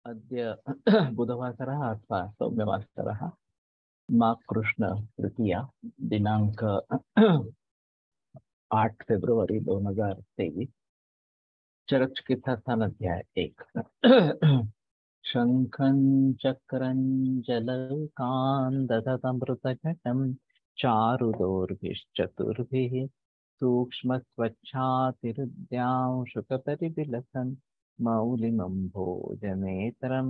अद्य बुधवासरः अथवा सौम्यवासरः माघ कृष्ण तृतीया दिनांक 8 फेब्रुवारी 2023 चरक चिकित्सा स्थान अध्याय 1 शंखं चक्रं जलौकान्दततमृतघटं चारुदोर्भिश्चतुर्भिः सूक्ष्मस्वच्छातिरुद्यांशुकपरिविलसन् मौलिमम्भोजनेत्रं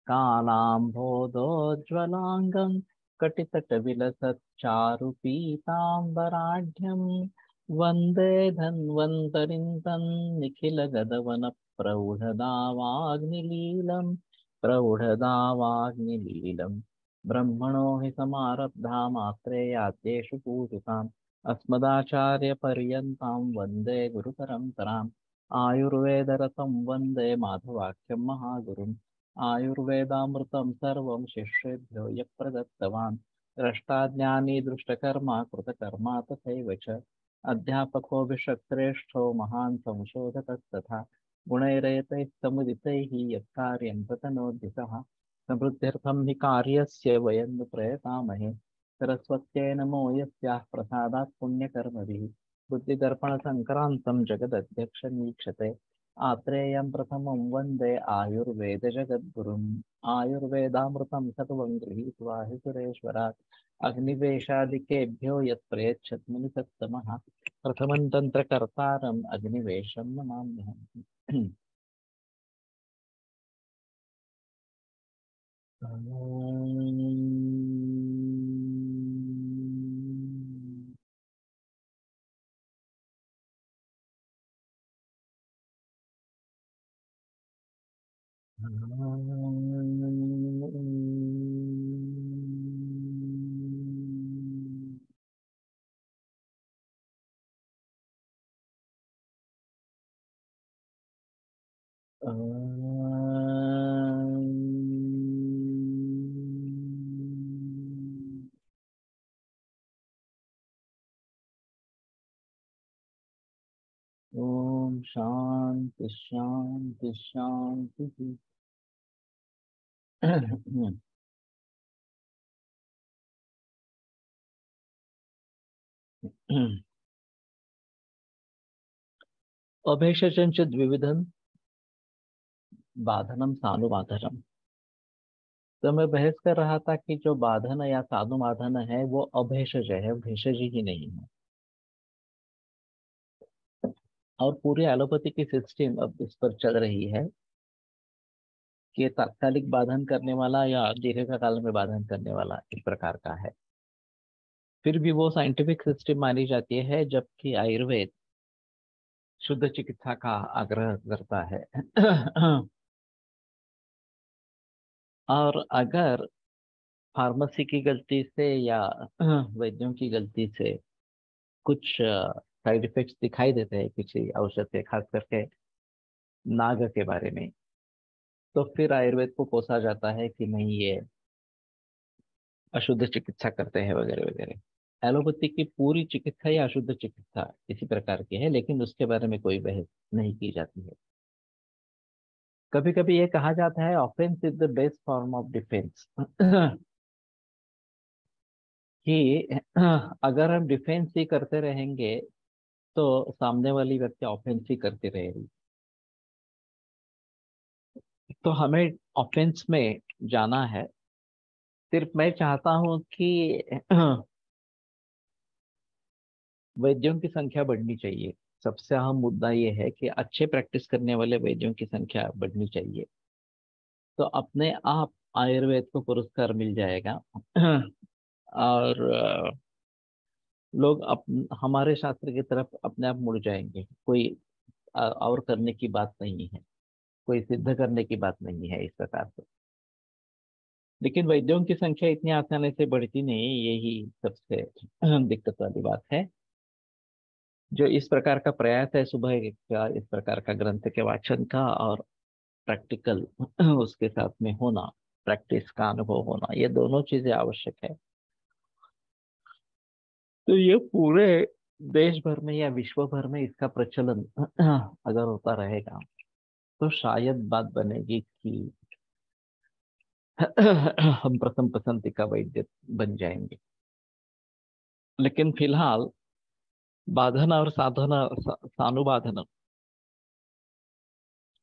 कालाम्भोदोज्ज्वलाङ्गं कटितटविलसच्चारुपीताम्बराढ्यं वन्दे धन्वन्तरिं तं निखिलगदवनप्रौढदावाग्निलीलं ब्रह्मणो हि समारब्धा मात्रेयाद्येषु पूजिताम् अस्मदाचार्यपर्यन्तां वन्दे गुरुपरम्पराम् आयुर्वेदरतं वन्दे माधवाख्यं महागुरुम् आयुर्वेदामृतं सर्वं शिष्येभ्यो यः प्रदत्तवान् द्रष्टाज्ञानी दृष्टकर्मा कृतकर्मा तथैव च अध्यापको विश्वश्रेष्ठो महान् संशोधकस्तथा गुणैरेतैः समुदितैः यत्कार्यं प्रतनोद्दिशः समृद्ध्यर्थं हि कार्यस्य वयं नु प्रयतामहे सरस्वत्यै नमो यस्याः प्रसादात् पुण्यकर्मभिः बुद्धिदर्पणसङ्क्रान्तं जगदध्यक्षमीक्षते आत्रेयं प्रथमं वन्दे आयुर्वेदजगद्गुरुम् आयुर्वेदामृतं सर्वं गृहीत्वा हि सुरेश्वरात् अग्निवेशादिकेभ्यो यत् प्रयच्छत् मुनिसत्तमः प्रथमं तन्त्रकर्तारम् अग्निवेशं नमाम्यहम्। ओम शांति शांति शांति। अभेषजं च द्विविधं बाधनम सानुबाधनम। तो मैं बहस कर रहा था कि जो बाधन या सानुबाधन है वो अभेषज है, भेषज ही नहीं है। और पूरी एलोपैथी की सिस्टम अब इस पर चल रही है कि तात्कालिक बाधन करने वाला या दीर्घकाल में बाधन करने वाला इस प्रकार का है। फिर भी वो साइंटिफिक सिस्टम मानी जाती है, जबकि आयुर्वेद शुद्ध चिकित्सा का आग्रह करता है। और अगर फार्मेसी की गलती से या वैद्यों की गलती से कुछ साइड इफेक्ट्स दिखाई देते हैं किसी औषध के, खास करके नाग के बारे में, तो फिर आयुर्वेद को कोसा जाता है कि नहीं ये अशुद्ध चिकित्सा करते हैं वगैरह वगैरह। एलोपैथी की पूरी चिकित्सा या अशुद्ध चिकित्सा इसी प्रकार की है, लेकिन उसके बारे में कोई बहस नहीं की जाती है। कभी कभी ये कहा जाता है offence is the best form of defence. कि अगर हम डिफेंस ही करते रहेंगे तो सामने वाली व्यक्ति ऑफेंस ही करती रहेगी। तो हमें ऑफेंस में जाना है। सिर्फ मैं चाहता हूं कि वैद्यों की संख्या बढ़नी चाहिए। सबसे अहम मुद्दा ये है कि अच्छे प्रैक्टिस करने वाले वैद्यों की संख्या बढ़नी चाहिए, तो अपने आप आयुर्वेद को पुरस्कार मिल जाएगा। और लोग हमारे शास्त्र की तरफ अपने आप मुड़ जाएंगे। कोई और करने की बात नहीं है, कोई सिद्ध करने की बात नहीं है इस प्रकार से। लेकिन वैद्यों की संख्या इतनी आसानी से बढ़ती नहीं, यही सबसे दिक्कत वाली बात है। जो इस प्रकार का प्रयास है सुबह का, इस प्रकार का ग्रंथ के वाचन का और प्रैक्टिकल उसके साथ में होना, प्रैक्टिस का अनुभव होना, ये दोनों चीजें आवश्यक है। तो ये पूरे देश भर में या विश्व भर में इसका प्रचलन अगर होता रहेगा तो शायद बात बनेगी कि हम प्रथम पसंदी का वैद्य बन जाएंगे। लेकिन फिलहाल बाधन और साधन, सानुबाधन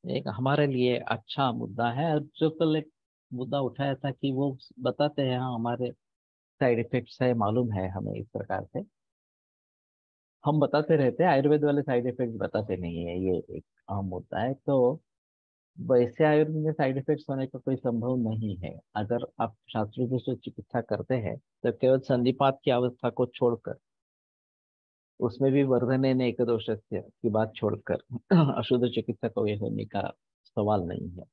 एक हमारे लिए अच्छा मुद्दा है। और जो कल एक मुद्दा उठाया था कि वो बताते हैं, हाँ, हमारे साइड इफेक्ट्स है, मालूम है हमें इस प्रकार से। हम बताते रहते हैं, आयुर्वेद वाले साइड इफेक्ट्स बताते नहीं है, ये एक अहम मुद्दा है। तो वैसे आयुर्वेद में साइड इफेक्ट्स होने का कोई संभव नहीं है। अगर आप शास्त्रों से चिकित्सा करते हैं तो केवल संधिपात की अवस्था को छोड़कर, उसमें भी वर्धने ने एक दोषस्य की बात छोड़कर अशुद्ध चिकित्सा को ये होने का सवाल नहीं है।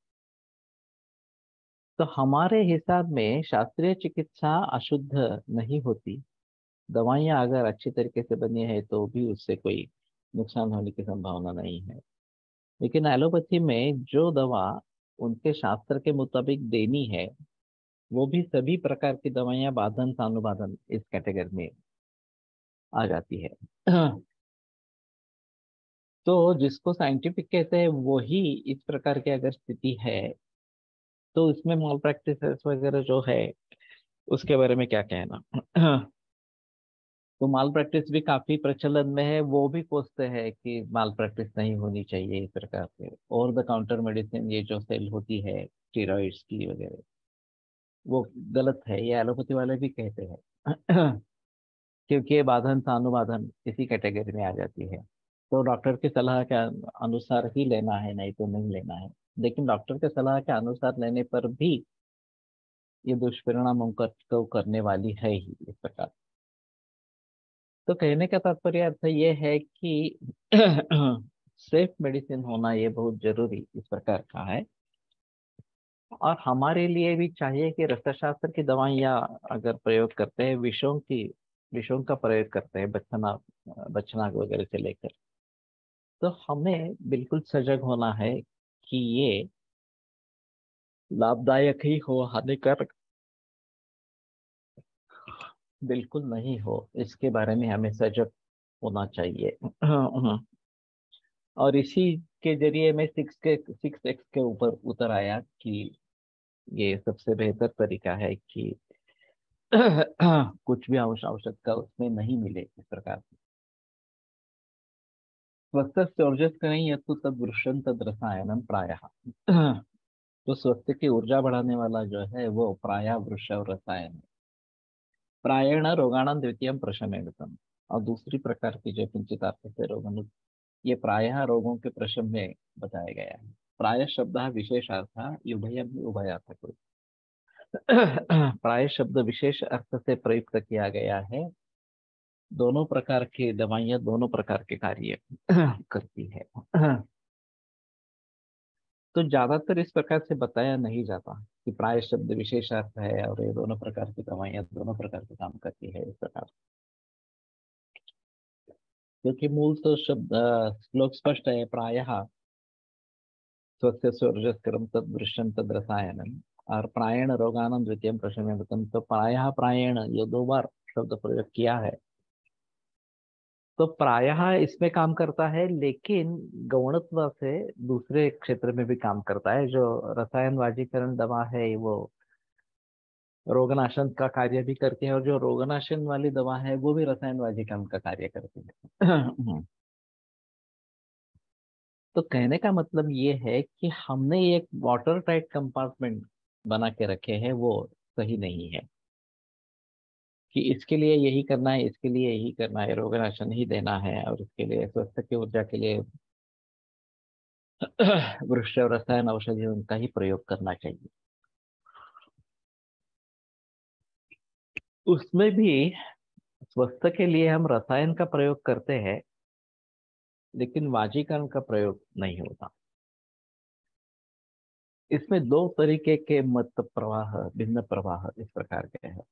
तो हमारे हिसाब में शास्त्रीय चिकित्सा अशुद्ध नहीं होती। दवाइयाँ अगर अच्छी तरीके से बनी है तो भी उससे कोई नुकसान होने की संभावना नहीं है। लेकिन एलोपैथी में जो दवा उनके शास्त्र के मुताबिक देनी है, वो भी सभी प्रकार की दवाइयाँ बाधन सानुबाधन इस कैटेगरी में आ जाती है। तो जिसको साइंटिफिक कहते हैं वही इस प्रकार की अगर स्थिति है, तो इसमें मॉल प्रैक्टिसेस वगैरह जो है उसके बारे में क्या कहना। तो माल प्रैक्टिस भी काफी प्रचलन में है। वो भी कोसते हैं कि माल प्रैक्टिस नहीं होनी चाहिए इस प्रकार से। ओवर द काउंटर मेडिसिन ये जो सेल होती है स्टीरॉइड्स की वगैरह, वो गलत है, ये एलोपैथी वाले भी कहते हैं। क्योंकि ये बाधन सानुबाधन इसी कैटेगरी में आ जाती है। तो डॉक्टर की सलाह के अनुसार ही लेना है, नहीं तो नहीं लेना है। लेकिन डॉक्टर के सलाह के अनुसार लेने पर भी ये दुष्परिणाम को करने वाली है ही इस प्रकार। तो कहने का तात्पर्य अर्थ ये है कि सेफ मेडिसिन होना ये बहुत जरूरी इस प्रकार का है। और हमारे लिए भी चाहिए कि रसाशास्त्र की दवाइयाँ अगर प्रयोग करते हैं, विषों का प्रयोग करते हैं, बचना वगैरह से लेकर, तो हमें बिल्कुल सजग होना है कि ये लाभदायक ही हो, हानिकारक बिल्कुल नहीं हो, इसके बारे में हमें सजग होना चाहिए। और इसी के जरिए मैं 6x के ऊपर उतर आया कि ये सबसे बेहतर तरीका है कि कुछ भी औषध का उसमें नहीं मिले इस प्रकार से। स्वस्थ ऊर्जस्करणी यत्तु तद वृषं तद रसायनम प्रायः। तो स्वस्थ की ऊर्जा बढ़ाने वाला जो है वो प्रायः वृक्ष और रसायन है। प्रायण रोगाणाम द्वितीय प्रशमयतम। और दूसरी प्रकार की जो किंचित से रोग, ये प्रायः रोगों के प्रशम में बताया गया है। प्राय शब्द विशेषार्थ उभयम उभयार्थक। प्राय शब्द विशेष अर्थ से प्रयुक्त किया गया है। दोनों प्रकार की दवाइयाँ दोनों प्रकार के कार्य करती है। तो ज्यादातर इस प्रकार से बताया नहीं जाता कि प्राय शब्द विशेष अर्थ है और ये दोनों प्रकार की दवाइयाँ दोनों प्रकार के काम करती है इस प्रकार। क्योंकि मूल तो शब्द श्लोक स्पष्ट है, प्रायः स्वस्य सूर्यस्करम तद वृषम तद रसायनम। और प्रायण रोगानम द्वितीय प्रशमयतम, तो प्रायण ये दो बार शब्द प्रयोग किया है। तो प्रायः इसमें काम करता है, लेकिन गौणत्व से दूसरे क्षेत्र में भी काम करता है। जो रसायन वाजीकरण दवा है वो रोगनाशन का कार्य भी करती है, और जो रोगनाशन वाली दवा है वो भी रसायन वाजीकरण का कार्य करती है। तो कहने का मतलब ये है कि हमने एक वाटर टाइट कंपार्टमेंट बना के रखे हैं, वो सही नहीं है कि इसके लिए यही करना है, इसके लिए यही करना है, रोगनाशन ही देना है, और इसके लिए स्वस्थ की ऊर्जा के लिए वृक्ष और रसायन औषधि उनका ही प्रयोग करना चाहिए। उसमें भी स्वस्थ के लिए हम रसायन का प्रयोग करते हैं, लेकिन वाजीकरण का प्रयोग नहीं होता। इसमें दो तरीके के मत प्रवाह, भिन्न प्रवाह इस प्रकार के हैं।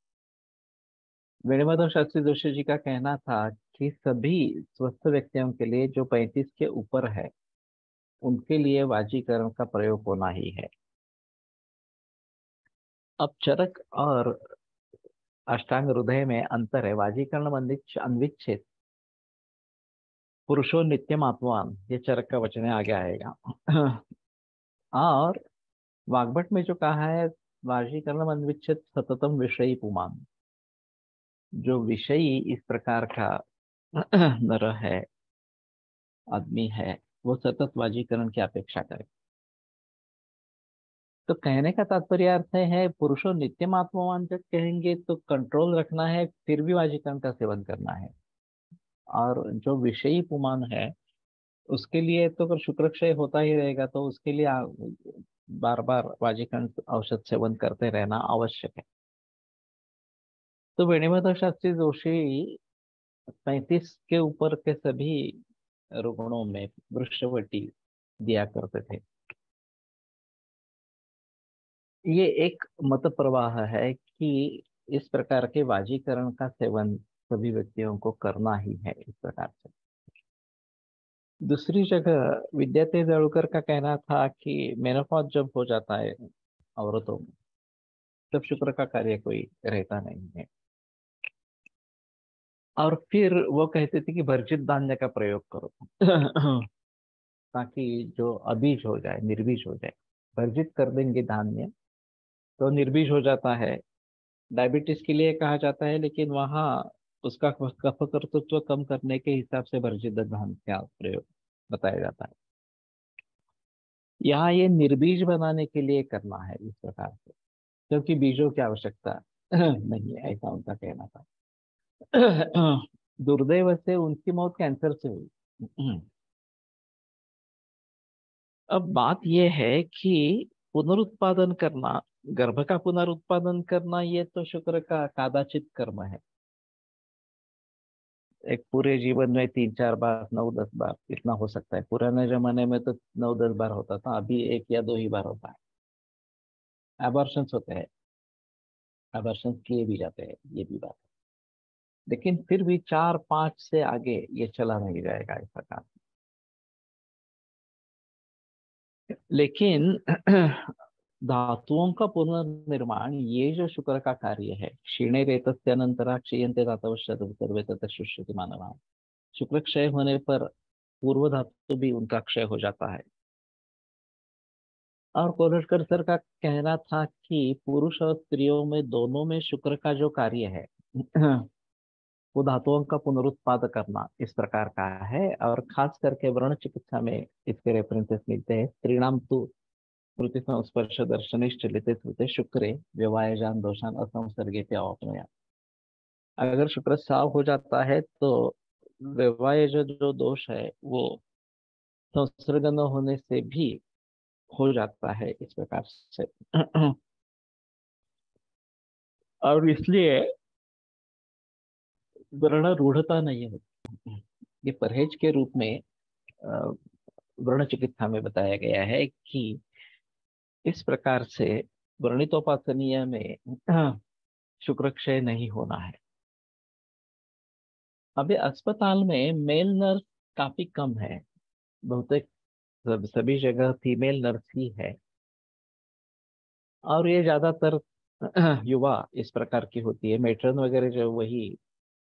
वेणुमाधव शास्त्री जोशी जी का कहना था कि सभी स्वस्थ व्यक्तियों के लिए जो 35 के ऊपर है, उनके लिए वाजीकरण का प्रयोग होना ही है। अब चरक और अष्टांग हृदय में अंतर है। वाजीकरण अनविच्छेद पुरुषो नित्यम आत्मान, ये चरक का वचन है, आगे आएगा। और वाग्भट में जो कहा है वाजीकरण अन्विच्छेद सततम विषयी पुमान। जो विषयी इस प्रकार का नर है, आदमी है, वो सतत वाजीकरण की अपेक्षा करे। तो कहने का तात्पर्य अर्थ है पुरुषों नित्यम आत्मवान जब कहेंगे तो कंट्रोल रखना है, फिर भी वाजीकरण का सेवन करना है। और जो विषयी पुमान है उसके लिए तो अगर शुक्रक्षय होता ही रहेगा तो उसके लिए बार बार वाजीकरण औषध सेवन करते रहना आवश्यक है। तो वेणुमाधव शास्त्री जोशी 35 के ऊपर के सभी रुग्णों में वृक्षवटी दिया करते थे। ये एक मत प्रवाह है कि इस प्रकार के वाजीकरण का सेवन सभी व्यक्तियों को करना ही है इस प्रकार से। दूसरी जगह विद्यार्थी जळुकर का कहना था कि मेनोपॉज जब हो जाता है औरतों में, तब शुक्र का कार्य कोई रहता नहीं है। और फिर वो कहते थे कि भर्जित धान्य का प्रयोग करो ताकि जो अबीज हो जाए, निर्बीज हो जाए। भर्जित कर देंगे धान्य तो निर्बीज हो जाता है। डायबिटीज के लिए कहा जाता है, लेकिन वहाँ उसका कफ कर्तृत्व कम करने के हिसाब से भर्जित धान्य का प्रयोग बताया जाता है। यहाँ ये निर्बीज बनाने के लिए करना है इस प्रकार से, क्योंकि बीजों की आवश्यकता नहीं है, ऐसा उनका कहना था। दुर्दैव से उनकी मौत कैंसर से हुई। अब बात यह है कि पुनरुत्पादन करना, गर्भ का पुनरुत्पादन करना, ये तो शुक्र का कादाचित कर्म है। एक पूरे जीवन में 3-4 बार, 9-10 बार इतना हो सकता है। पुराने जमाने में तो 9-10 बार होता था, अभी 1 या 2 ही बार होता है। एबॉर्शंस होते हैं, एबॉर्शंस किए भी जाते हैं, ये भी बात है। लेकिन फिर भी 4-5 से आगे ये चला नहीं जाएगा इस प्रकार। लेकिन धातुओं का पुनर्निर्माण, ये जो शुक्र का कार्य है, क्षीणे रेतस्यानंतरा क्षीयन्ते धातवः सर्वे ततः शुष्यति मानवाः। शुक्र क्षय होने पर पूर्व धातु भी उनका क्षय हो जाता है। और कोलटकर सर का कहना था कि पुरुष और स्त्रियों में, दोनों में शुक्र का जो कार्य है वो धातुओं का पुनरुत्पाद करना इस प्रकार का है। और खास करके व्रण चिकित्सा में इसके रेफरेंसेस मिलते हैं। स्त्रीणाम तु स्मृति संस्पर्श दर्शनिश्चलिते स्मृते शुक्रे व्यवायजान दोषान असंसर्गे अवाप्नुयात्। अगर शुक्र साव हो जाता है तो व्यवायज जो दोष है वो संसर्ग न होने से भी हो जाता है इस प्रकार से। और इसलिए व्रण रूढ़ता नहीं होती। ये परहेज के रूप में अ, व्रण चिकित्सा में बताया गया है कि इस प्रकार से व्रणितोपासनीय में शुक्र क्षय नहीं होना है। अभी अस्पताल में मेल नर्स काफी कम है, बहुतेक सभी जगह फीमेल नर्स ही है। और ये ज्यादातर युवा इस प्रकार की होती है। मेट्रन वगैरह जो वही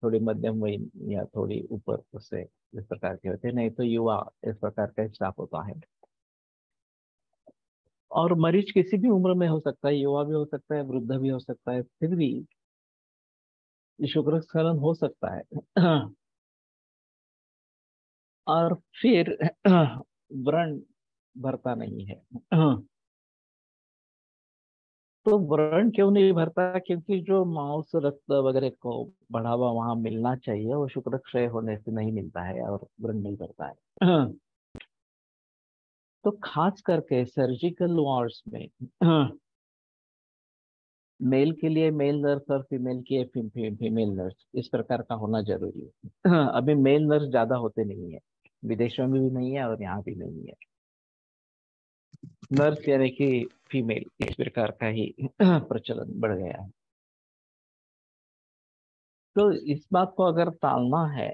थोड़ी मध्यम वयी या थोड़ी ऊपर उससे इस प्रकार के होते हैं, नहीं तो युवा इस प्रकार का स्टाफ होता है। और मरीज किसी भी उम्र में हो सकता है, युवा भी हो सकता है, वृद्ध भी हो सकता है, फिर भी शुक्र स्खलन हो सकता है। और फिर व्रण भरता नहीं है। तो व्रण क्यों नहीं भरता? क्योंकि जो मांस रक्त वगैरह को बढ़ावा वहां मिलना चाहिए वो शुक्र क्षय होने से नहीं मिलता है और व्रण नहीं भरता है। तो खास करके सर्जिकल वार्ड्स में मेल के लिए मेल नर्स और फीमेल के फीमेल नर्स इस प्रकार का होना जरूरी है। अभी मेल नर्स ज्यादा होते नहीं है, विदेशों में भी नहीं है और यहाँ भी नहीं है। नर्स यानी कि फीमेल, इस प्रकार का ही प्रचलन बढ़ गया है। तो इस बात को अगर टालना है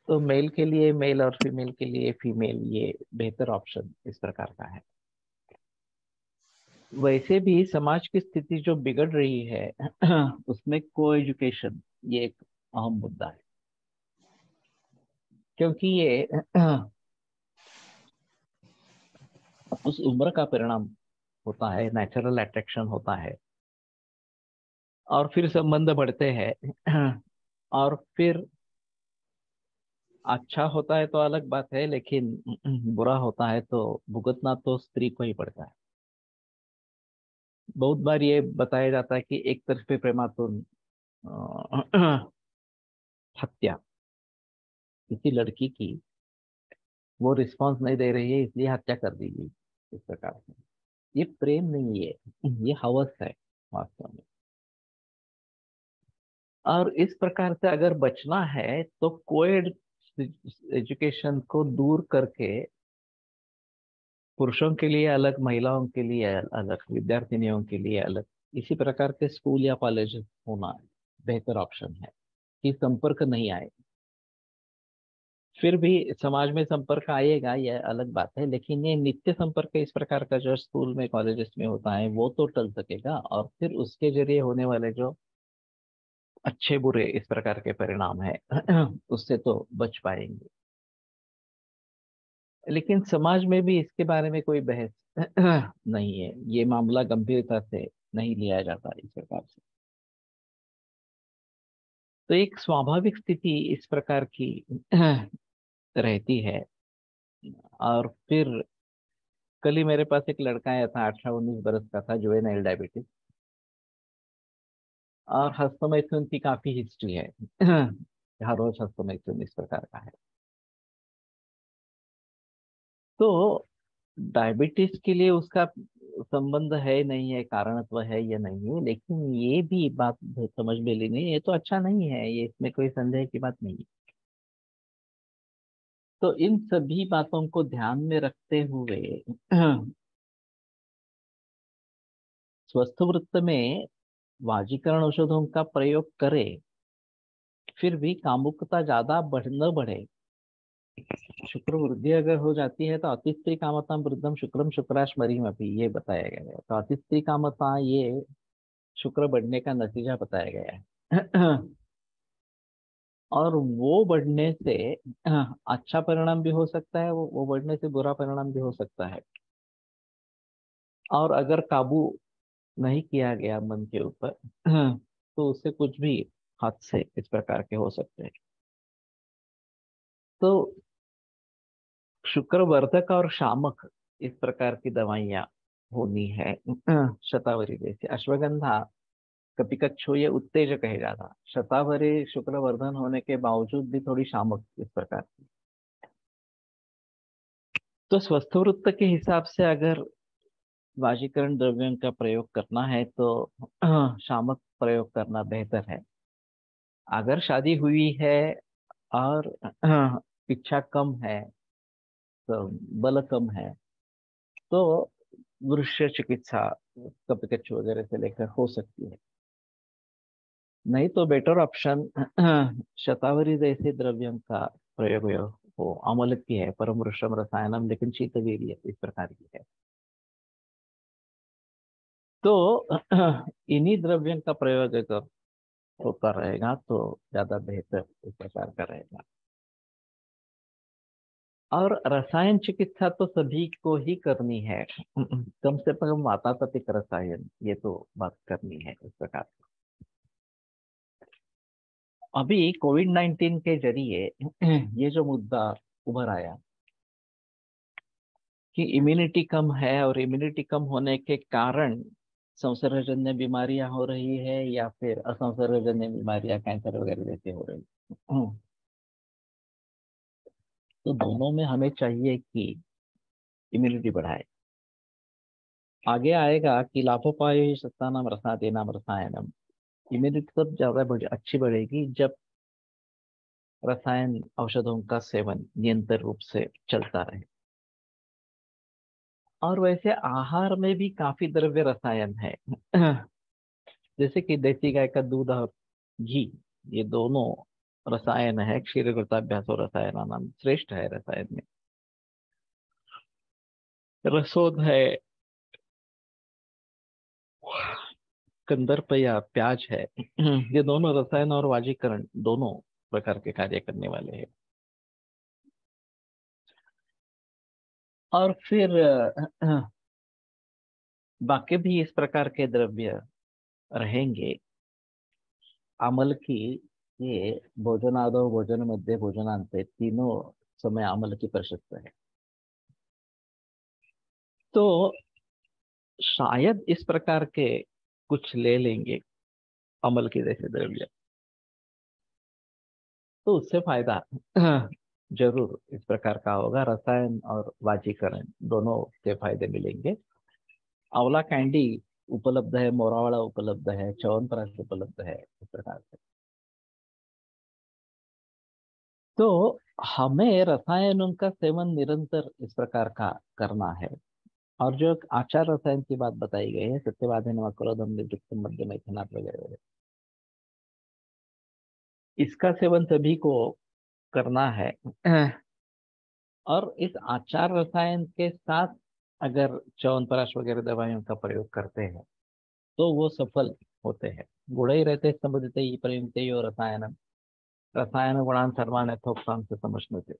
तो मेल के लिए मेल और फीमेल के लिए फीमेल, ये बेहतर ऑप्शन इस प्रकार का है। वैसे भी समाज की स्थिति जो बिगड़ रही है उसमें को एजुकेशन ये एक अहम मुद्दा है। क्योंकि ये उस उम्र का परिणाम होता है, नेचुरल अट्रैक्शन होता है, और फिर संबंध बढ़ते हैं। और फिर अच्छा होता है तो अलग बात है, लेकिन बुरा होता है तो भुगतना तो स्त्री को ही पड़ता है। बहुत बार ये बताया जाता है कि एक तरफे प्रेमातुर हत्या, किसी लड़की की वो रिस्पांस नहीं दे रही है इसलिए हत्या कर दी गई, इस प्रकार से। ये प्रेम नहीं है, ये हवस है वास्तव में। और इस प्रकार से अगर बचना है तो कोएड एजुकेशन को दूर करके पुरुषों के लिए अलग, महिलाओं के लिए अलग, विद्यार्थिनियों के लिए अलग, इसी प्रकार के स्कूल या कॉलेज होना बेहतर ऑप्शन है कि संपर्क नहीं आए। फिर भी समाज में संपर्क आएगा, यह अलग बात है, लेकिन ये नित्य संपर्क इस प्रकार का जो स्कूल में कॉलेजेस में होता है वो तो टल सकेगा, और फिर उसके जरिए होने वाले जो अच्छे बुरे इस प्रकार के परिणाम है उससे तो बच पाएंगे। लेकिन समाज में भी इसके बारे में कोई बहस नहीं है, ये मामला गंभीरता से नहीं लिया जाता इस प्रकार से। तो एक स्वाभाविक स्थिति इस प्रकार की रहती है। और फिर कल ही मेरे पास एक लड़का आया था, 18-19 बरस का था, जुवेनाइल डायबिटीज, और हस्तमैथुन की काफी हिस्ट्री है। हर रोज हस्तमैथुन इस प्रकार का है। तो डायबिटीज के लिए उसका संबंध है नहीं है, कारणत्व है या नहीं है, लेकिन ये भी बात समझ में लेनी है, ये तो अच्छा नहीं है, ये इसमें कोई संदेह की बात नहीं है। तो इन सभी बातों को ध्यान में रखते हुए स्वस्थ वृत्त में वाजीकरण औषधों का प्रयोग करें, फिर भी कामुकता ज्यादा न बढ़े। शुक्र वृद्धि अगर हो जाती है तो अतिस्त्री कामता वृद्धम शुक्रम शुक्राश्मरी में भी ये बताया गया है। तो अतिस्त्री कामता ये शुक्र बढ़ने का नतीजा बताया गया है। और वो बढ़ने से अच्छा परिणाम भी हो सकता है, वो बढ़ने से बुरा परिणाम भी हो सकता है। और अगर काबू नहीं किया गया मन के ऊपर तो उससे कुछ भी हादसे इस प्रकार के हो सकते हैं। तो शुक्रवर्धक और शामक इस प्रकार की दवाइयाँ होनी है। शतावरी जैसे अश्वगंधा, कपिकच्छु, ये उत्तेजक है ज्यादा। शतावरी शुक्रवर्धन होने के बावजूद भी थोड़ी शामक इस प्रकार की। तो स्वस्थ वृत्त के हिसाब से अगर वाजीकरण द्रव्यों का प्रयोग करना है तो शामक प्रयोग करना बेहतर है। अगर शादी हुई है और इच्छा कम है, तो बल कम है, तो वृक्ष चिकित्सा कपिकच्छु वगैरह से लेकर हो सकती है। नहीं तो बेटर ऑप्शन शतावरी जैसे द्रव्यों का प्रयोग हो। अमलक की है, परम वृक्षम रसायनम, लेकिन शीतवीर्य इस प्रकार की है। तो इन्हीं द्रव्यों का प्रयोग अगर होता रहेगा तो ज्यादा बेहतर इस प्रकार का रहेगा। और रसायन चिकित्सा तो सभी को ही करनी है, कम से कम वातापतिक रसायन ये तो बात करनी है इस प्रकार। अभी कोविड-19 के जरिए ये जो मुद्दा उभर आया कि इम्यूनिटी कम है, और इम्यूनिटी कम होने के कारण संसर्गजन्य बीमारियां हो रही है या फिर असंसर्गजन्य बीमारियां, कैंसर वगैरह जैसे हो रही है। तो दोनों में हमें चाहिए कि इम्यूनिटी बढ़ाए। आगे आएगा कि लाभोपाय ही सत्तानाम रसादेनाम रसायनम। इम्यूनिटी तब ज्यादा अच्छी बढ़ेगी जब रसायन औषधों का सेवन निरंतर रूप से चलता रहे। और वैसे आहार में भी काफी द्रव्य रसायन है। जैसे कि देसी गाय का दूध और घी, ये दोनों रसायन है, क्षीर घृताभ्यासो रसायन नाम श्रेष्ठ है रसायन में। रसोद है, कंदर्प या प्याज है, ये दोनों रसायन और वाजीकरण दोनों प्रकार के कार्य करने वाले हैं। और फिर बाकी भी इस प्रकार के द्रव्य रहेंगे। आमल की ये भोजनादो भोजन मध्य भोजनांत तीनों समय आमल की प्रशस्त है। तो शायद इस प्रकार के कुछ ले लेंगे अमल के जैसे द्रव्य, तो उससे फायदा जरूर इस प्रकार का होगा। रसायन और वाजीकरण दोनों के फायदे मिलेंगे। आंवला कैंडी उपलब्ध है, मोरावाड़ा उपलब्ध है, च्यवनप्राश उपलब्ध है, इस प्रकार से। तो हमें रसायनों का सेवन निरंतर इस प्रकार का करना है। और जो एक आचार रसायन की बात बताई गई है, सत्यवादी क्रोधम निर्दुक्तम मध्यम इथनात् वगैरह वगैरह, इसका सेवन सभी को करना है। और इस आचार रसायन के साथ अगर च्यवनप्राश वगैरह दवाइयों का प्रयोग करते हैं तो वो सफल होते हैं। गुण ही रहते संबंधित ही प्रयुक्त और रसायन रसायन गुणान सर्वान यथोक्तान से समझने थे।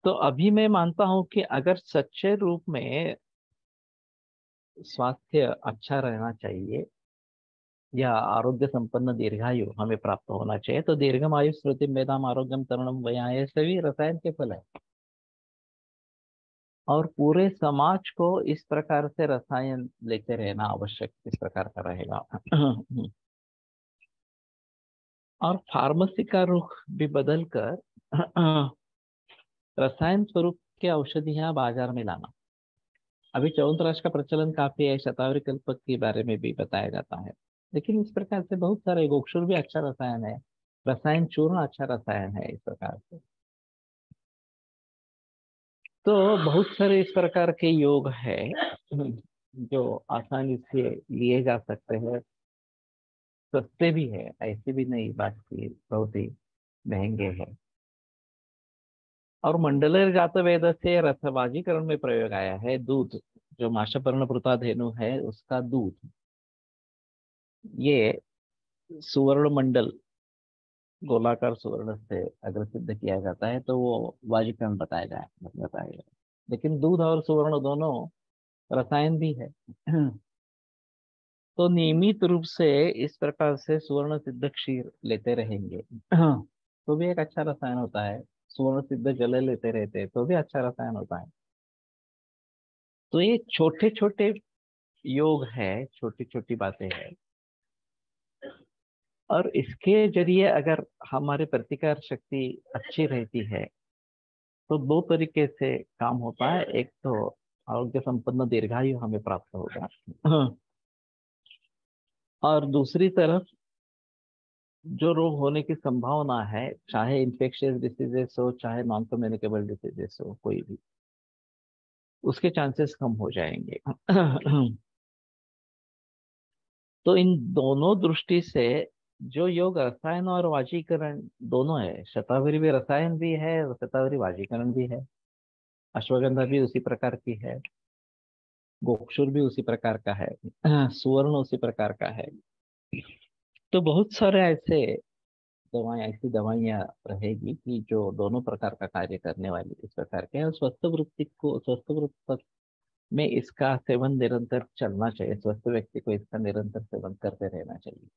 तो अभी मैं मानता हूं कि अगर सच्चे रूप में स्वास्थ्य अच्छा रहना चाहिए या आरोग्य संपन्न दीर्घायु हमें प्राप्त होना चाहिए, तो दीर्घम आयु श्रुति मेधाम आरोग्यम तरुणम वया, ये सभी रसायन के फल है। और पूरे समाज को इस प्रकार से रसायन लेते रहना आवश्यक इस प्रकार का रहेगा। और फार्मेसी का रुख भी बदल कर रसायन स्वरूप के औषधियां बाजार में लाना। अभी च्यवनप्राश का प्रचलन काफी है, शतावरी कल्पक के बारे में भी बताया जाता है। लेकिन इस प्रकार से बहुत सारे, गोक्षुर भी अच्छा रसायन है, रसायन चूर्ण अच्छा रसायन है, इस प्रकार से। तो बहुत सारे इस प्रकार के योग है जो आसानी से लिए जा सकते हैं, सस्ते भी है, ऐसे भी नहीं बात की बहुत ही महंगे हैं। और मंडलेर जात वेद से रसवाजीकरण में प्रयोग आया है। दूध, जो माशपर्ण धेनु है उसका दूध, ये सुवर्ण मंडल गोलाकार सुवर्ण से अगर सिद्ध किया जाता है तो वो वाजीकरण बताया गया। लेकिन दूध और सुवर्ण दोनों रसायन भी है। तो नियमित रूप से इस प्रकार से सुवर्ण सिद्ध क्षीर लेते रहेंगे तो भी एक अच्छा रसायन होता है। सुवर्ण सिद्ध जले लेते रहते हैं तो भी अच्छा रसायन होता है। तो ये छोटे छोटे योग है, छोटी छोटी बातें हैं। और इसके जरिए अगर हमारी प्रतिकार शक्ति अच्छी रहती है तो दो तरीके से काम होता है। एक तो आरोग्य संपन्न दीर्घायु हमें प्राप्त होगा, और दूसरी तरफ जो रोग होने की संभावना है, चाहे इन्फेक्शियस डिसीजेस हो चाहे नॉन कम्युनिकेबल डिसीजेस हो, कोई भी, उसके चांसेस कम हो जाएंगे। तो इन दोनों दृष्टि से जो योग रसायन और वाजीकरण दोनों है, शतावरी भी रसायन भी है और शतावरी वाजीकरण भी है। अश्वगंधा भी उसी प्रकार की है, गोक्षुर भी उसी प्रकार का है, सुवर्ण उसी प्रकार का है। तो बहुत सारे ऐसी दवाइयाँ रहेगी कि जो दोनों प्रकार का कार्य करने वाली इस प्रकार के हैं। और स्वस्थ वृत्ति तक में इसका सेवन निरंतर चलना चाहिए। स्वस्थ व्यक्ति को इसका निरंतर सेवन करते रहना चाहिए।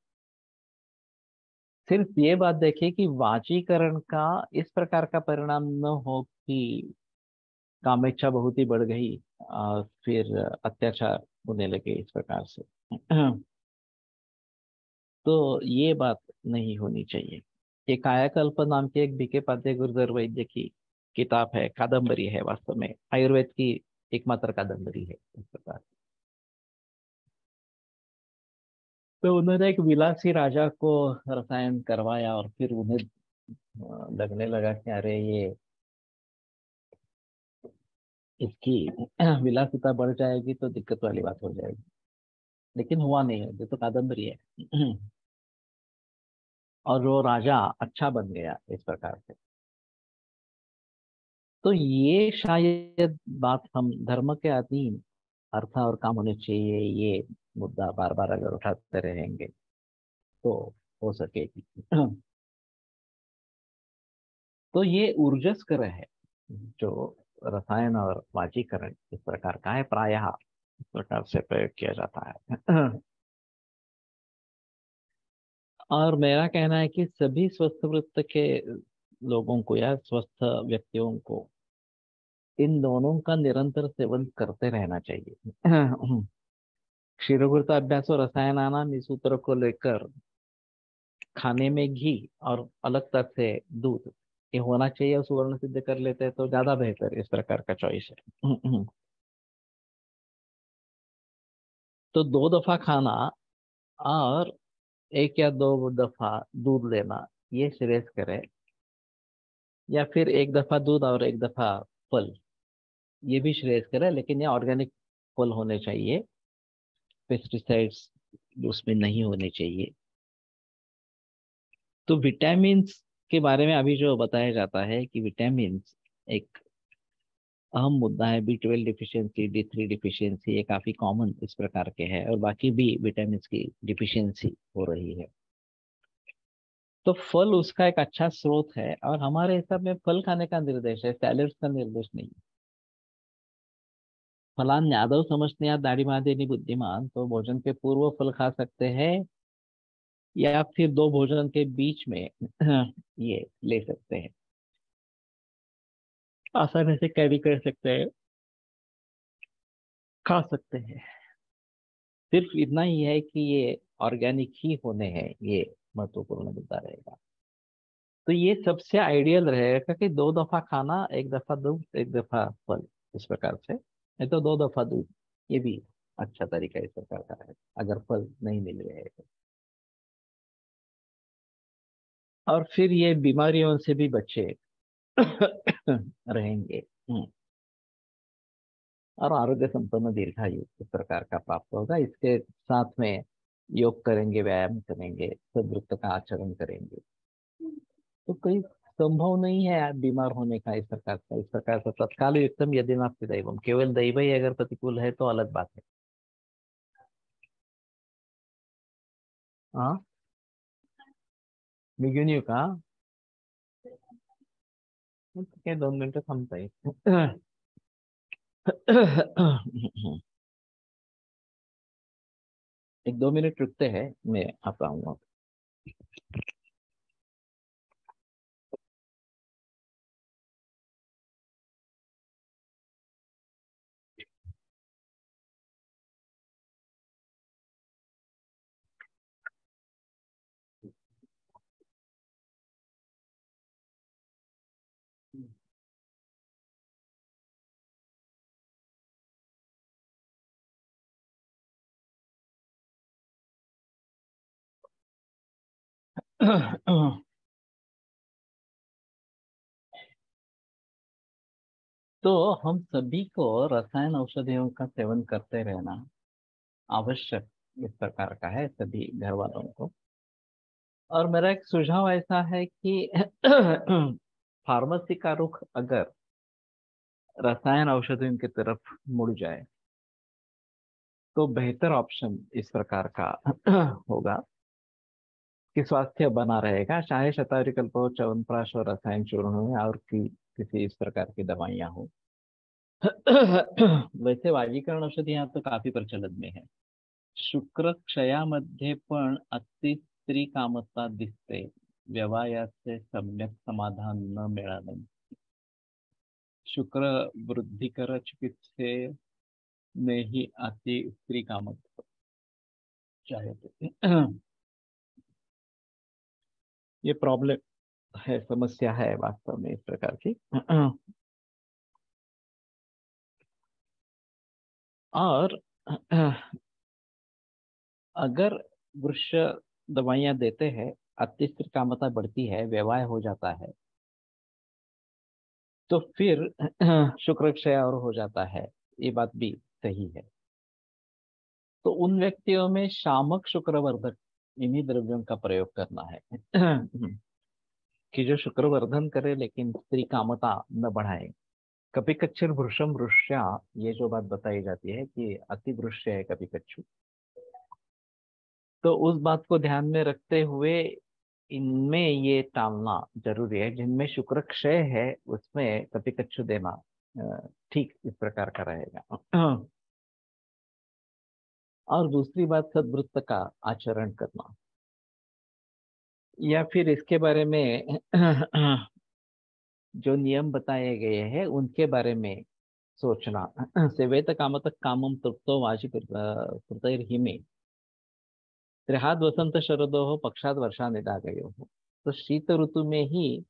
सिर्फ ये बात देखिए कि वाजीकरण का इस प्रकार का परिणाम न हो कि कामेच्छा बहुत ही बढ़ गई और फिर अत्याचार होने लगे इस प्रकार से। तो ये बात नहीं होनी चाहिए। ये कायाकल्प नाम की एक बीके पाध्याय गुर्जर वैद्य की किताब है, कादम्बरी है, वास्तव में आयुर्वेद की एकमात्र कादम्बरी है इस प्रकार। तो उन्होंने एक विलासी राजा को रसायन करवाया और फिर उन्हें लगने लगा कि अरे ये इसकी विलासिता बढ़ जाएगी तो दिक्कत वाली बात हो जाएगी। लेकिन हुआ नहीं है, ये तो कादम्बरी है। और वो राजा अच्छा बन गया इस प्रकार से। तो ये शायद बात हम धर्म के अधीन अर्थ और काम होने चाहिए, ये मुद्दा बार बार अगर उठाते रहेंगे तो हो सकेगी। तो ये ऊर्जस्कर है जो रसायन और वाजीकरण इस प्रकार का है, प्रायः इस प्रकार से प्रयोग किया जाता है। और मेरा कहना है कि सभी स्वस्थ वृत्त के लोगों को या स्वस्थ व्यक्तियों को इन दोनों का निरंतर सेवन करते रहना चाहिए। क्षीरोगुप्त अभ्यास और रसायनानाम इस सूत्र को लेकर खाने में घी और अलग तरह से दूध ये होना चाहिए और सुवर्ण सिद्ध कर लेते हैं तो ज्यादा बेहतर इस प्रकार का चॉइस है। तो 2 दफा खाना और 1 या 2 दफा दूध लेना ये श्रेयस्कर है, या फिर 1 दफा दूध और 1 दफा फल ये भी श्रेयस्कर है, लेकिन ये ऑर्गेनिक फल होने चाहिए, पेस्टिसाइड्स उसमें नहीं होने चाहिए। तो विटामिन्स के बारे में अभी जो बताया जाता है कि विटामिन्स एक अहम मुद्दा है, B12 डिफिशियंसी, D3 डिफिशियंसी ये काफी कॉमन इस प्रकार के हैं और बाकी भी विटामिन की डिफिशियंसी हो रही है। तो फल उसका एक अच्छा स्रोत है और हमारे हिसाब में फल खाने का निर्देश है, सैलड्स का निर्देश नहीं। फलान यादव समझते या दाढ़ी देनी बुद्धिमान, तो भोजन के पूर्व फल खा सकते हैं या फिर 2 भोजन के बीच में ये ले सकते हैं, आसानी से कैरी कर सकते हैं, खा सकते हैं। सिर्फ इतना ही है कि ये ऑर्गेनिक ही होने हैं, ये महत्वपूर्ण मुद्दा रहेगा। तो ये सबसे आइडियल रहेगा कि 2 दफा खाना, 1 दफा दूध, 1 दफा फल इस प्रकार से, नहीं तो 2 दफा दूध ये भी अच्छा तरीका इस प्रकार का है अगर फल नहीं मिल रहे हैं तो। और फिर ये बीमारियों से भी बचे रहेंगे। और आरोग्य संपन्न दीर्घायु इस प्रकार का प्राप्त होगा। इसके साथ में योग करेंगे, व्यायाम करेंगे, सदवृत्त का आचरण करेंगे तो कोई संभव नहीं है बीमार होने का इस प्रकार का। इस प्रकार से तत्काल युक्तम यदि नास्ति दैवम, केवल दैव ही अगर प्रतिकूल है तो अलग बात है। हाँ, निघून येऊ का? ठीक आहे, 2 मिनिटं थांबता येईल। एक 2 मिनट रुकते हैं, मैं आता हूँ। तो हम सभी को रसायन औषधियों का सेवन करते रहना आवश्यक इस प्रकार का है सभी घर वालों को। और मेरा एक सुझाव ऐसा है कि फार्मेसी का रुख अगर रसायन औषधियों की तरफ मुड़ जाए तो बेहतर ऑप्शन इस प्रकार का होगा कि स्वास्थ्य बना रहेगा, चाहे शतावरी कल्प हो, च्यवनप्राश हो, रसायन चूर्ण हो और किसी इस प्रकार की दवाइयाँ हो। वैसे वाजीकरण औषधी यहाँ तो काफी प्रचलन में है। शुक्र क्षयामध्ये पण अति स्त्री कामता दिसते, व्यवायाचे सम्यक समाधान न मिळाले। शुक्र वृद्धिकर चिकित्से में ही अति स्त्री कामता चाहते। ये प्रॉब्लम है, समस्या है वास्तव में इस प्रकार की। और अगर वृक्ष दवाइयां देते हैं, अतिस्त्र कामता बढ़ती है, व्यवहाय हो जाता है, तो फिर शुक्र क्षय और हो जाता है, ये बात भी सही है। तो उन व्यक्तियों में शामक शुक्रवर्धक इन्हीं द्रव्यों का प्रयोग करना है कि जो शुक्रवर्धन करे लेकिन स्त्री कामता न बढ़ाए। कपिकच्छुर भृशम वृष्या, ये जो बात बताई जाती है कि अति वृष्य है कपिकच्छु, तो उस बात को ध्यान में रखते हुए इनमें ये टालना जरूरी है। जिनमें शुक्र क्षय है उसमें कपिकच्छु देना ठीक इस प्रकार का रहेगा। और दूसरी बात, सद्वृत्त का आचरण करना, या फिर इसके बारे में जो नियम बताए गए हैं उनके बारे में सोचना। सेवेत कामतः कामं तृप्तो वाचि कृतैर्हिमे त्रिहाद वसंत शरदोः पक्षाद वर्षा निदागयोः। तो शीत ऋतु में ही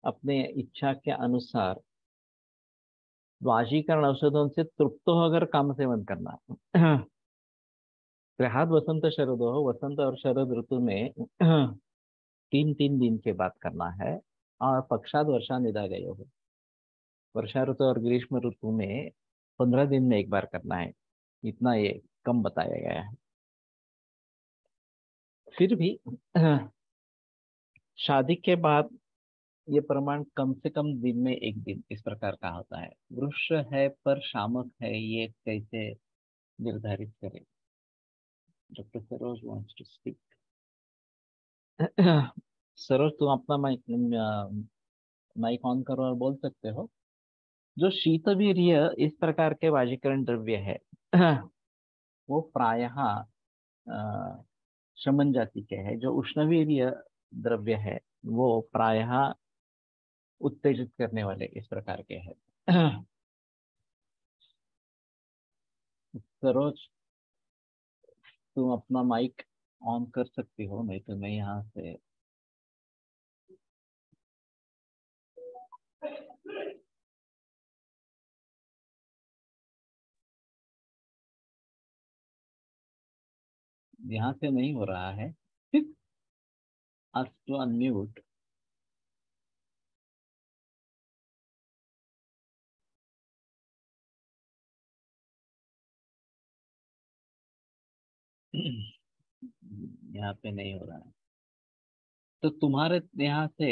अपने इच्छा के अनुसार वाजीकरण औषधों से तृप्त होकर काम सेवन करना। त्रिहाद वसंत शरदोः, वसंत और शरद ऋतु में 3-3 दिन के बाद करना है। और पक्षाद वर्षा निदागयोः, वर्षा ऋतु और ग्रीष्म ऋतु में 15 दिन में एक बार करना है। इतना ये कम बताया गया है। फिर भी शादी के बाद ये प्रमाण कम से कम दिन में एक दिन इस प्रकार का होता है। वृक्ष है पर शामक है, ये कैसे निर्धारित करें? Doctor Saroj wants to speak. Saroj, तुम अपना माइक ऑन करो और बोल सकते हो। जो शीतवीर्य इस प्रकार के वाजीकरण द्रव्य है, वो प्रायः शमन जाति के है। जो उष्णवीर्य द्रव्य है वो प्रायः उत्तेजित करने वाले इस प्रकार के हैं। सरोज, तुम अपना माइक ऑन कर सकती हो, नहीं तो मैं यहाँ से। यहाँ से नहीं हो रहा है। ask to unmute। यहाँ पे नहीं हो रहा है, तो तुम्हारे यहाँ से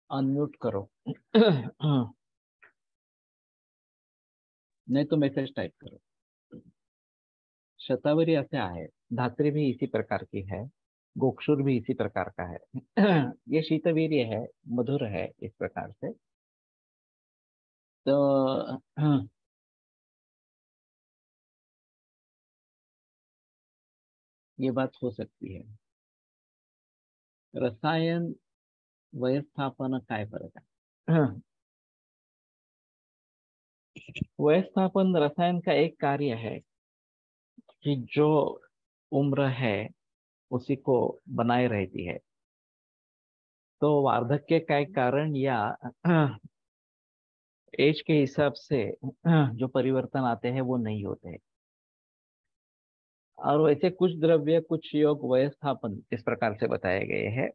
अनम्यूट करो। नहीं तो मैसेज टाइप करो। शतावरी ऐसे आहे, धात्री भी इसी प्रकार की है, गोक्षुर भी इसी प्रकार का है। ये शीतवीर्य है, मधुर है इस प्रकार से। तो ये बात हो सकती है। रसायन व्यवस्थापन काय फरक आहे? व्यवस्थापन रसायन का एक कार्य है कि जो उम्र है उसी को बनाए रहती है। तो वार्धक्य के कारण या एज के हिसाब से जो परिवर्तन आते हैं वो नहीं होते हैं। और वैसे कुछ द्रव्य, कुछ योग व्यवस्थापन इस प्रकार से बताए गए हैं।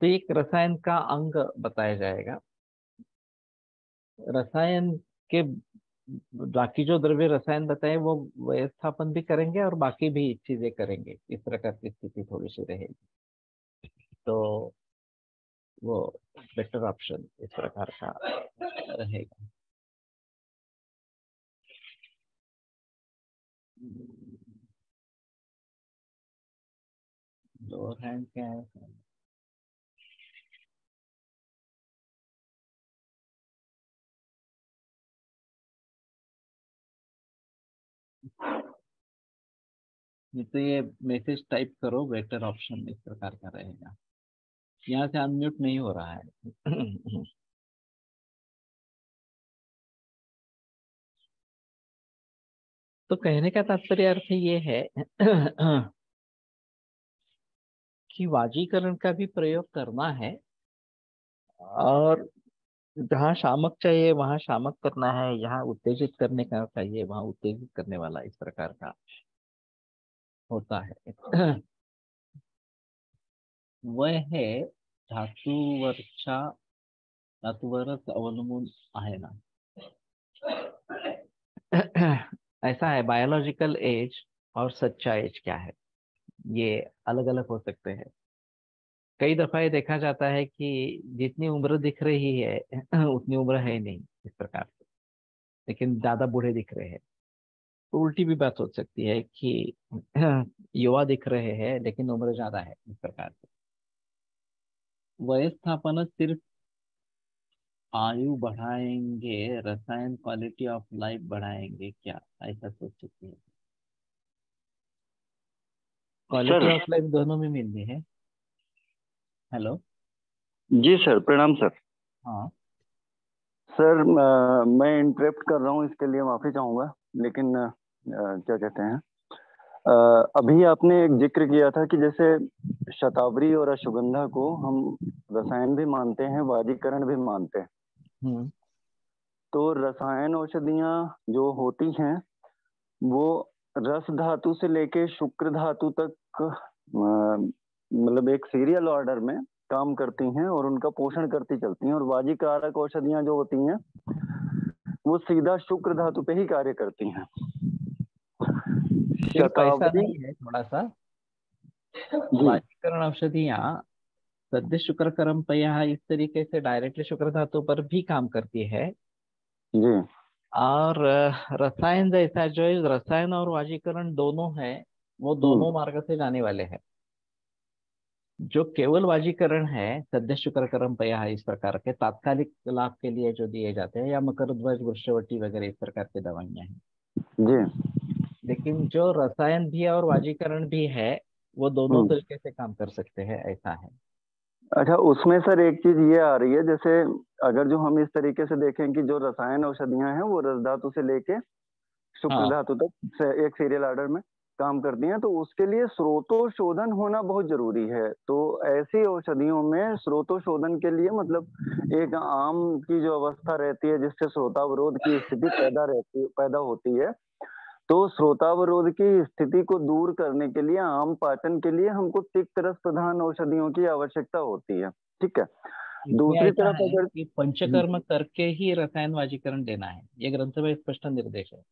तो एक रसायन का अंग बताया जाएगा। रसायन के बाकी जो द्रव्य रसायन बताए वो व्यवस्थापन भी करेंगे और बाकी भी चीजें करेंगे, इस प्रकार की स्थिति थोड़ी सी रहेगी। तो वो बेटर ऑप्शन इस प्रकार का रहेगा। लोअर हैंड क्या है? नहीं तो ये मैसेज टाइप करो, बेटर ऑप्शन इस प्रकार का रहेगा। यहाँ से अनम्यूट नहीं हो रहा है। तो कहने का तात्पर्य अर्थ ये है कि वाजीकरण का भी प्रयोग करना है, और जहाँ शामक चाहिए वहाँ शामक करना है, यहाँ उत्तेजित करने का चाहिए वहाँ उत्तेजित करने वाला इस प्रकार का होता है। वह है धातूवरच्या धातूवरच अवलंबून आहे ना। ऐसा है, बायोलॉजिकल एज और सच्चा एज क्या है, ये अलग अलग हो सकते हैं। कई दफा ये देखा जाता है कि जितनी उम्र दिख रही है उतनी उम्र है नहीं इस प्रकार से, लेकिन ज्यादा बूढ़े दिख रहे हैं। तो उल्टी भी बात हो सकती है कि युवा दिख रहे हैं लेकिन उम्र ज्यादा है इस प्रकार से। वयस्थापन सिर्फ आयु बढ़ाएंगे, रसायन क्वालिटी ऑफ लाइफ बढ़ाएंगे क्या, ऐसा सोच सकते हैं? Quality sir. ऑफ लाइफ दोनों में मिलनी है। हेलो। जी सर, प्रणाम सर। हाँ। सर, मैं इंटरप्ट कर रहा हूँ, इसके लिए माफी चाहूंगा। लेकिन क्या कहते हैं, अभी आपने एक जिक्र किया था कि जैसे शतावरी और अश्वगंधा को हम रसायन भी मानते हैं, वाजीकरण भी मानते हैं। हम्म। तो रसायन औषधियाँ जो होती हैं वो रस धातु से लेके शुक्र धातु तक मतलब एक सीरियल ऑर्डर में काम करती हैं और उनका पोषण करती चलती हैं। और वाजीकारक औषधियाँ जो होती हैं वो सीधा शुक्र धातु पे ही कार्य करती हैं। सिर्फ ऐसा शतावरी। नहीं है, थोड़ा सा। जी। वाजीकरण औषधियाँ सद्य शुक्र परंपया इस तरीके से डायरेक्टली शुक्र धातु पर भी काम करती है। जी। और रसायन जैसा जो है, रसायन और वाजीकरण दोनों है, वो हम्म। दोनों मार्ग से जाने वाले हैं। जो केवल वाजीकरण है, सद्य शुक्र परंपया है, इस प्रकार के तात्कालिक लाभ के लिए जो दिए जाते हैं, या मकरध्वज वृक्षवटी वगैरह इस प्रकार की दवाइयां हैं। जी। लेकिन जो रसायन भी है और वाजीकरण भी है, वो दोनों हम्म। तरीके से काम कर सकते हैं, ऐसा है। अच्छा, उसमें सर एक चीज ये आ रही है, जैसे अगर जो हम इस तरीके से देखें कि जो रसायन औषधियां हैं वो रस धातु से लेके शुक्र हाँ। धातु तक एक सीरियल ऑर्डर में काम करती हैं, तो उसके लिए स्रोतोशोधन होना बहुत जरूरी है। तो ऐसी औषधियों में स्रोतोशोधन के लिए मतलब एक आम की जो अवस्था रहती है जिससे श्रोतावरोध की स्थिति पैदा होती है, तो श्रोतावरोध की स्थिति को दूर करने के लिए आम पाचन के लिए हमको तिक्त रस प्रधान औषधियों की आवश्यकता होती है। ठीक है। इसमें दूसरी ऐसा तरफ है अगर कि पंचकर्म करके ही रसायन वाजीकरण देना है, ये ग्रंथ में स्पष्ट निर्देश है।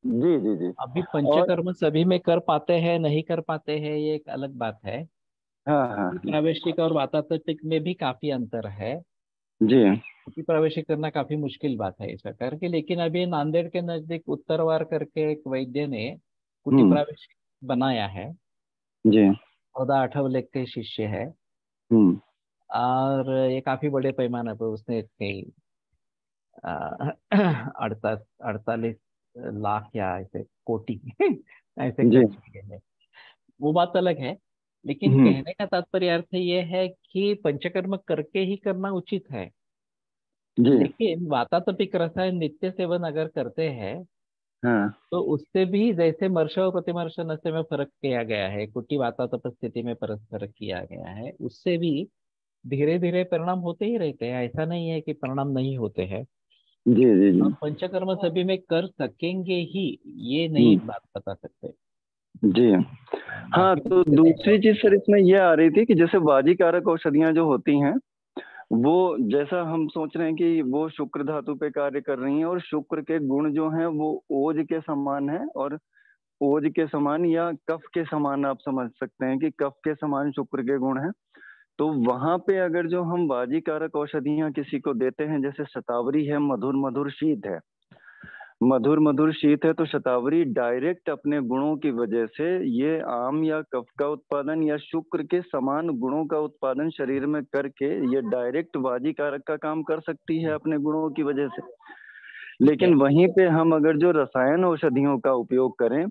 जी जी जी। अभी और पंचकर्म सभी में कर पाते हैं नहीं कर पाते हैं, ये एक अलग बात है। हाँ हाँ हाँ, प्रावेशिक और वातात्विक में भी काफी अंतर है। जी। कुटी प्रावेशिक करना काफी मुश्किल बात है इस प्रकार की, लेकिन अभी नांदेड़ के नजदीक उत्तरवार करके एक वैद्य ने कुटी हम्म। प्रावेशिक बनाया है। जी। सौदा आठवले के शिष्य है। हम्म। और ये काफी बड़े पैमाने पर उसने कई 48 48 लाख या ऐसे कोटि ऐसे जी। खर्च किए हैं। वो बात अलग है। लेकिन हम्म। कहने का तात्पर्य अर्थ ये है कि पंचकर्म करके ही करना उचित है। जी। लेकिन वातात्विक रसायन नित्य सेवन अगर करते हैं, हाँ। तो उससे भी जैसे मर्श और प्रतिमर्श नशे में फर्क किया गया है, कुटी वातात्मक स्थिति में फर्क किया गया है, उससे भी धीरे धीरे परिणाम होते ही रहते हैं। ऐसा नहीं है कि परिणाम नहीं होते हैं। जी जी जी। हम पंचकर्म सभी में कर सकेंगे ही, ये नहीं हम्म। बात बता सकते। जी। हाँ, बाकी तो दिक्कतें हैं दूसरी बहुत चीज सर सारी। इसमें ये आ रही थी कि जैसे वाजीकारक औषधियां जो होती हैं वो, जैसा हम सोच रहे हैं कि वो शुक्र धातु पे कार्य कर रही हैं और शुक्र के गुण जो हैं वो ओज के समान है, और ओज के समान या कफ के समान आप समझ सकते हैं कि कफ के समान शुक्र के गुण हैं। तो वहां पे अगर जो हम वाजीकारक औषधियां किसी को देते हैं, जैसे शतावरी है, मधुर मधुर शीत है, मधुर मधुर शीत है, तो शतावरी डायरेक्ट अपने गुणों की वजह से ये आम या कफ का उत्पादन या शुक्र के समान गुणों का उत्पादन शरीर में करके ये डायरेक्ट वाजीकारक का काम कर सकती है अपने गुणों की वजह से। ठीक है। लेकिन वहीं पे हम अगर जो रसायन औषधियों का उपयोग करें,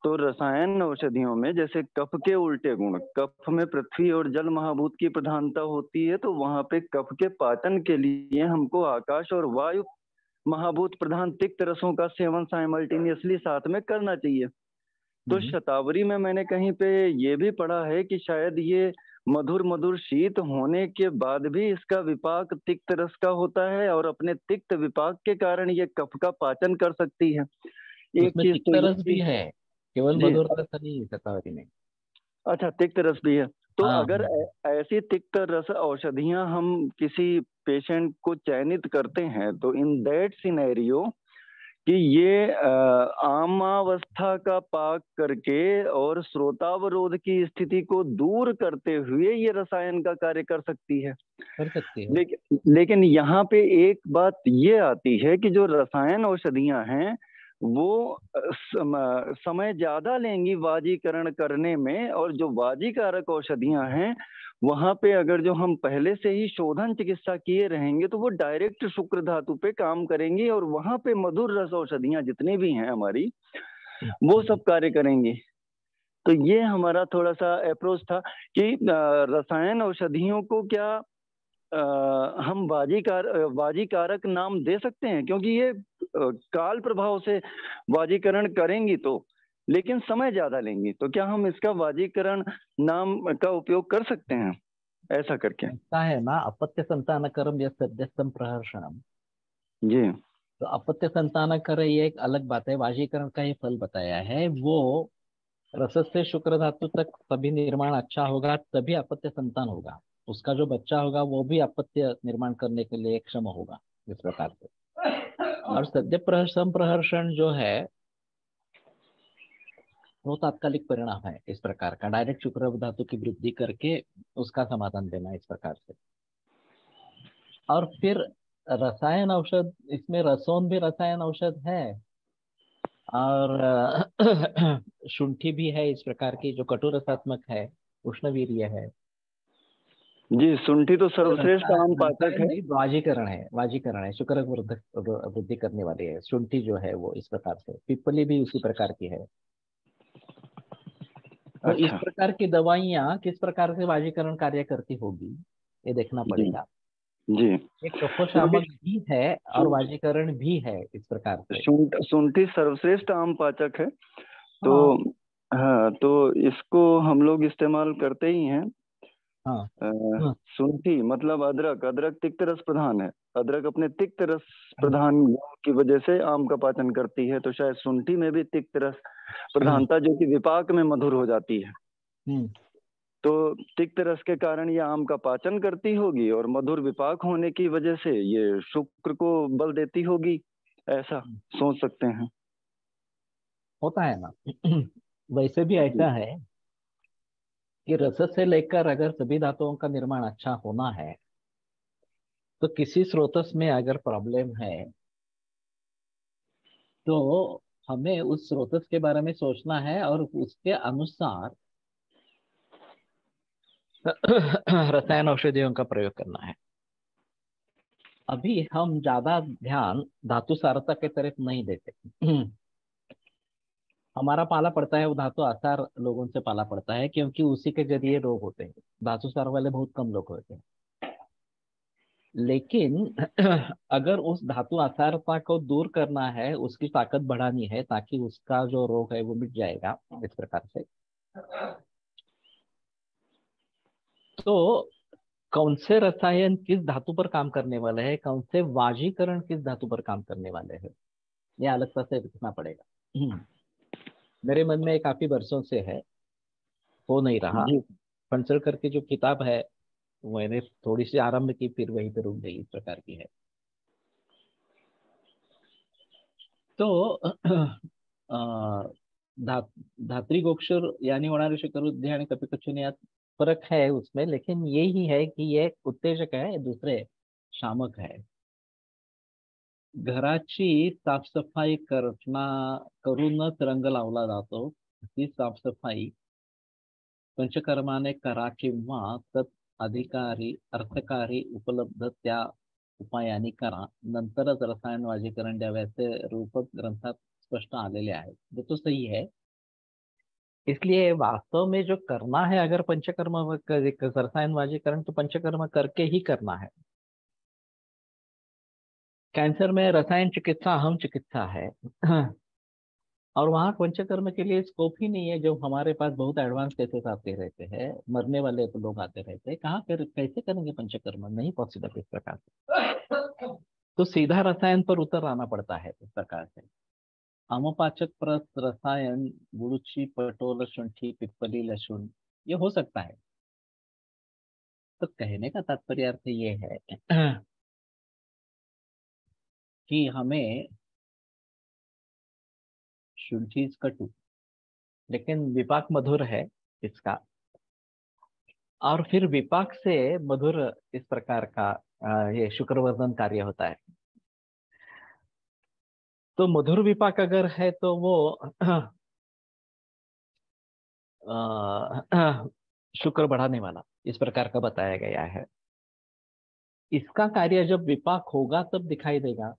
तो रसायन औषधियों में जैसे कफ के उल्टे गुण, कफ में पृथ्वी और जल महाभूत की प्रधानता होती है, तो वहां पे कफ के पाचन के लिए हमको आकाश और वायु महाभूत प्रधान तिक्त रसों का सेवन साइमल्टेनियसली साथ में करना चाहिए। तो हम्म। शतावरी में मैंने कहीं पे ये भी पढ़ा है कि शायद ये मधुर मधुर शीत होने के बाद भी इसका विपाक तिक्त रस का होता है, और अपने तिक्त विपाक के कारण ये कफ का पाचन कर सकती है। एक उसमें चीज तिक्त तो ये रस भी थी। है, केवल जी। मधुर रस नहीं है शतावरी में। अच्छा, तिक्त रस भी है। तो हाँ अगर हाँ। ऐसी तिक्त रस औषधियां हम किसी पेशेंट को चयनित करते हैं, तो इन दैट सिनेरियो कि ये आमावस्था का पाक करके और श्रोतावरोध की स्थिति को दूर करते हुए ये रसायन का कार्य कर सकती है। कर सकती है। लेकिन यहाँ पे एक बात ये आती है कि जो रसायन औषधियां हैं वो समय ज्यादा लेंगी वाजीकरण करने में, और जो वाजीकारक औषधियां हैं वहां पे अगर जो हम पहले से ही शोधन चिकित्सा किए रहेंगे तो वो डायरेक्ट शुक्र धातु पे काम करेंगी और वहां पे मधुर रस औषधियां जितनी भी हैं हमारी वो सब कार्य करेंगी। तो ये हमारा थोड़ा सा अप्रोच था कि रसायन औषधियों को क्या हम बाजी कारक नाम दे सकते हैं, क्योंकि ये काल प्रभाव से वाजीकरण करेंगी तो, लेकिन समय ज्यादा लेंगी, तो क्या हम इसका वाजीकरण नाम का उपयोग कर सकते हैं ऐसा करके? ऐसा है ना, अपत्य संतानकरम या सद्यस्तम प्रहर्षणम। जी। तो अपत्य संतानकर ये एक अलग बात है, वाजीकरण का ही फल बताया है वो। रसद से शुक्र धातु तक सभी निर्माण अच्छा होगा तभी अपत्य संतान होगा। उसका जो बच्चा होगा वो भी अपत्य निर्माण करने के लिए क्षम होगा, इस प्रकार से। और सद्य प्रहर्षण प्रहर्षण जो है वो तात्कालिक परिणाम है इस प्रकार का, डायरेक्ट शुक्र धातु की वृद्धि करके उसका समाधान देना इस प्रकार से। और फिर रसायन औषध, इसमें रसोन भी रसायन औषध है, और शुंठी भी है इस प्रकार की जो कटुरसात्मक है, उष्णवीर्य है। जी, शुंठी तो तो सर्वश्रेष्ठ आम पाचक रसायन है। नहीं, वाजीकरण है, वाजीकरण है, शुक्र वृद्धि वृद्धि करने वाली है शुंठी जो है वो, इस प्रकार से। पिपली भी उसी प्रकार की है। तो इस अच्छा। प्रकार की दवाइयाँ किस प्रकार से वाजीकरण कार्य करती होगी ये देखना जी। पड़ेगा। जी। एक क्योंकि कफोशामक भी है और वाजीकरण भी है इस प्रकार से। शुंठी सर्वश्रेष्ठ आम पाचक है। तो हाँ हाँ, तो इसको हम लोग इस्तेमाल करते ही हैं। हाँ अ, हाँ शुंठी मतलब अदरक, अदरक तिक्त रस प्रधान है। अदरक अपने तिक्त रस प्रधान गुण की वजह से आम का पाचन करती है, तो शायद शुंठी में भी तिक्त रस हम्म प्रधानता जो कि विपाक में मधुर हो जाती है। हम्म तो तिक्त रस के कारण ये आम का पाचन करती होगी और मधुर विपाक होने की वजह से ये शुक्र को बल देती होगी, ऐसा सोच सकते हैं। होता है ना। वैसे भी जी। ऐसा है कि रसद से लेकर अगर सभी धातुओं का निर्माण अच्छा होना है तो किसी स्रोतस में अगर प्रॉब्लम है तो हमें उस स्रोतस के बारे में सोचना है और उसके अनुसार रसायन औषधियों का प्रयोग करना है। अभी हम ज्यादा ध्यान धातु सारता के तरफ नहीं देते। हमारा पाला पड़ता है वो धातु आसार लोगों से पाला पड़ता है, क्योंकि उसी के जरिए रोग होते हैं। धातु सार वाले बहुत कम लोग होते हैं। लेकिन अगर उस धातु आसारता को दूर करना है, उसकी ताकत बढ़ानी है ताकि उसका जो रोग है वो मिट जाएगा इस प्रकार से, तो कौन से रसायन किस धातु पर काम करने वाले हैं, कौन से वाजीकरण किस धातु पर काम करने वाले हैं, ये अलग से देखना पड़ेगा। मेरे मन में काफी वर्षों से है, हो नहीं रहा। जी। फंसलकर की जो किताब है मैंने थोड़ी सी आरंभ की, फिर वहीं पे रुक गई, इस प्रकार की है। तो धा धात्रीगोक्षर यानी होणारे शुक्रवृद्धि आणि कपिकच्छुन यात फरक है उसमें, लेकिन यही है कि ये उत्तेजक है, दूसरे शामक है। घराची साफसफाई करूनच रंग लावला जातो। ती साफसफाई पंचकर्माने करा किंवा तत् अधिकारी अर्थकारी उपलब्ध त्या उपायाने करा, नंतरच रसायन वाजीकरण द्याव्याचे रूप ग्रंथात स्पष्ट आलेले आहे। ये तो सही है। इसलिए वास्तव में जो करना है, अगर पंचकर्म रसायन वाजीकरण, तो पंचकर्म करके ही करना है। कैंसर में रसायन चिकित्सा अहम चिकित्सा है। और वहाँ पंचकर्म के लिए स्कोप ही नहीं है। जो हमारे पास बहुत एडवांस केसेस आते रहते हैं, मरने वाले तो लोग आते रहते हैं, कहाँ कर कैसे करेंगे पंचकर्म, नहीं पॉसिबल इस प्रकार से। तो सीधा रसायन पर उतर आना पड़ता है इस प्रकार से। आमोपाचक प्लस रसायन, गुड़ची पटोल शुंठी पिप्पली लहसुन, ये हो सकता है। तो कहने का तात्पर्य अर्थ ये है कि हमें शुंठी कटु, लेकिन विपाक मधुर है इसका, और फिर विपाक से मधुर इस प्रकार का ये शुक्रवर्धन कार्य होता है। तो मधुर विपाक अगर है तो वो शुक्र बढ़ाने वाला, इस प्रकार का बताया गया है। इसका कार्य जब विपाक होगा तब दिखाई देगा।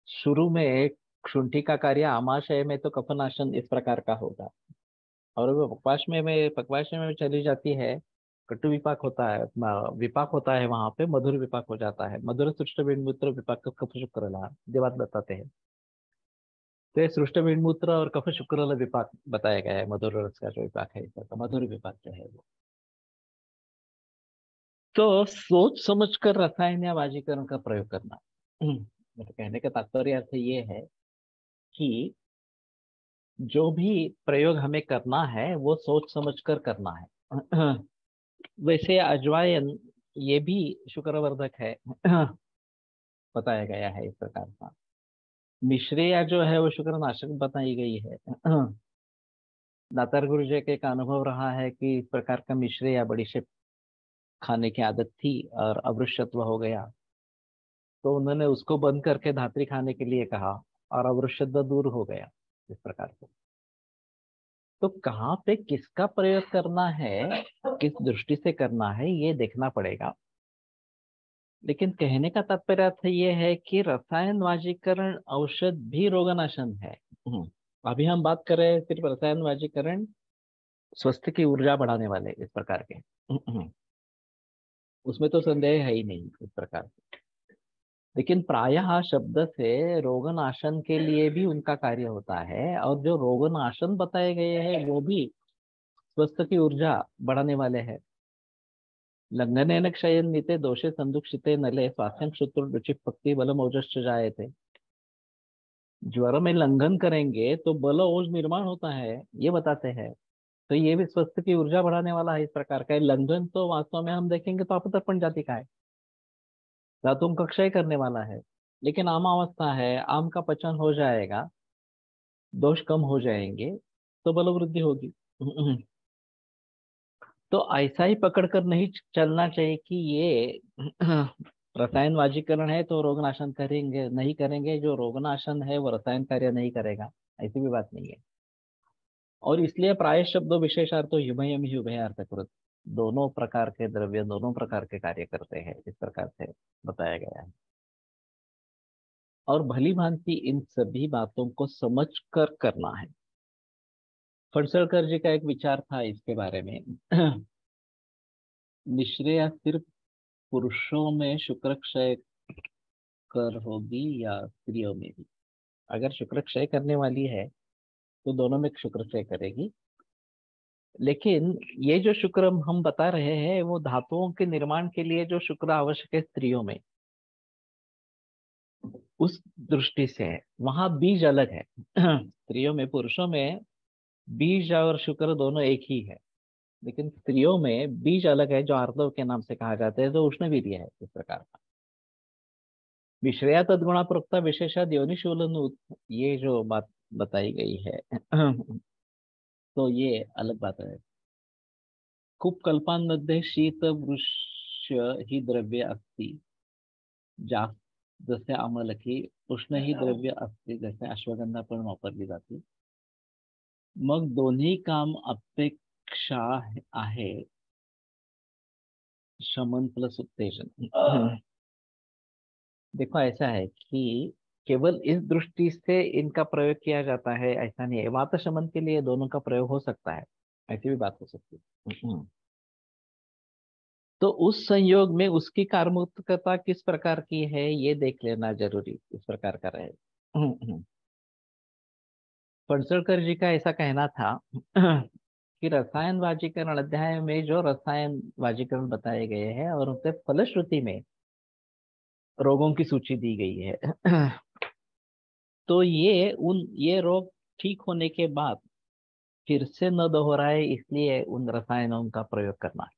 शुरू में एक शुंठी का कार्य आमाशय में तो कफनाशन इस प्रकार का होगा, और वो पक्वाशय में चली जाती है, कटु विपाक होता है, विपाक होता है, वहां पे मधुर विपाक हो जाता है। मधुर सृष्ट मूत्र विपाक कफ शुक्र ला ये बात बताते हैं। तो ये सृष्ट मूत्र और कफ शुक्र विपाक बताया गया है। मधुर रस का जो विपाक है, इसका मधुर विपाक जो है वो। तो सोच समझकर रसायन या वाजीकरण का प्रयोग करना। मेरे कहने का तात्पर्य अर्थ ये है कि जो भी प्रयोग हमें करना है वो सोच समझकर करना है। वैसे अजवायन ये भी शुक्रवर्धक है, बताया गया है इस प्रकार का। मिश्रिया जो है वो शुक्रनाशक बताई गई है। दातार गुरु जी का एक अनुभव रहा है कि इस प्रकार का मिश्रिया बड़ीशेप खाने की आदत थी और अवृषत्व हो गया, तो उन्होंने उसको बंद करके धात्री खाने के लिए कहा और अवृषत्व दूर हो गया इस प्रकार से। तो कहाँ पे किसका प्रयोग करना है, किस दृष्टि से करना है, ये देखना पड़ेगा। लेकिन कहने का तात्पर्य अर्थ ये है कि रसायन वाजीकरण औषध भी रोगनाशन है। अभी हम बात कर रहे हैं सिर्फ रसायन वाजीकरण स्वास्थ्य की ऊर्जा बढ़ाने वाले इस प्रकार के। उसमें तो संदेह है ही नहीं इस प्रकार से। लेकिन प्रायः शब्द से रोगनाशन के लिए भी उनका कार्य होता है, और जो रोगनाशन बताए गए हैं वो भी स्वस्थ की ऊर्जा बढ़ाने वाले हैं। लंघनेन क्षयन्विते दोषे संदुक्षिते नले स्वास्थ्यं श्रुतुर रुचि भक्ति बलम ओजश्च जायते। ज्वर में लंघन करेंगे तो बल ओज निर्माण होता है, ये बताते हैं। तो ये भी स्वस्थ की ऊर्जा बढ़ाने वाला है इस प्रकार का। लंघन तो वास्तव में हम देखेंगे तो अपतर्पण जाति का है, धातुओं का क्षय करने वाला है। लेकिन आमावस्था है, आम का पचन हो जाएगा, दोष कम हो जाएंगे, तो बल वृद्धि होगी। तो ऐसा ही पकड़कर नहीं चलना चाहिए कि ये रसायन वाजीकरण है तो रोगनाशन करेंगे, नहीं करेंगे, जो रोगनाशन है वो रसायन कार्य नहीं करेगा, ऐसी भी बात नहीं है। और इसलिए प्राय शब्दों विशेषार्थो युभयम ही उभयार्थ कृत, दोनों प्रकार के द्रव्य दोनों प्रकार के कार्य करते हैं, इस प्रकार से बताया गया है। और भली भांति इन सभी बातों को समझ कर करना है। फणसलकर जी का एक विचार था इसके बारे में। निश्रेया सिर्फ पुरुषों में शुक्र क्षय कर होगी या स्त्रियों में भी। अगर शुक्र क्षय करने वाली है तो दोनों में शुक्र क्षय करेगी। लेकिन ये जो शुक्र हम बता रहे हैं वो धातुओं के निर्माण के लिए जो शुक्र आवश्यक है स्त्रियों में, उस दृष्टि से है। वहां बीज अलग है। स्त्रियों में, पुरुषों में बीज और शुक्र दोनों एक ही है, लेकिन स्त्रियों में बीज अलग है जो आर्दव के नाम से कहा जाता है, जो उष्णवीर्य है इस प्रकार का। विश्रेया तद्गुणा प्रोक्ता विशेषा योनिशूलन, ये जो बात बताई गई है तो ये अलग बात है। खूप कल्पांमध्ये शीत वृक्ष ही द्रव्य असती, जास्त जसे आमलकी, उष्ण ही द्रव्य असते जसे अश्वगंधा पण वापरली जाते। मग दोन्ही काम अपेक्षा आहे शमन प्लस उत्तेजन। देखो ऐसा है कि केवल इस दृष्टि से इनका प्रयोग किया जाता है ऐसा नहीं है। वात शमन के लिए दोनों का प्रयोग हो सकता है, ऐसी भी बात हो सकती है। तो उस संयोग में उसकी कार्योत्तकता किस प्रकार की है ये देख लेना जरूरी इस प्रकार का रहे। पणसलकर जी का ऐसा कहना था कि रसायन वाजीकरण अध्याय में जो रसायन वाजीकरण बताए गए हैं और उनसे फलश्रुति में रोगों की सूची दी गई है। तो ये रोग ठीक होने के बाद फिर से न दोहराए, इसलिए उन रसायनों का प्रयोग करना है।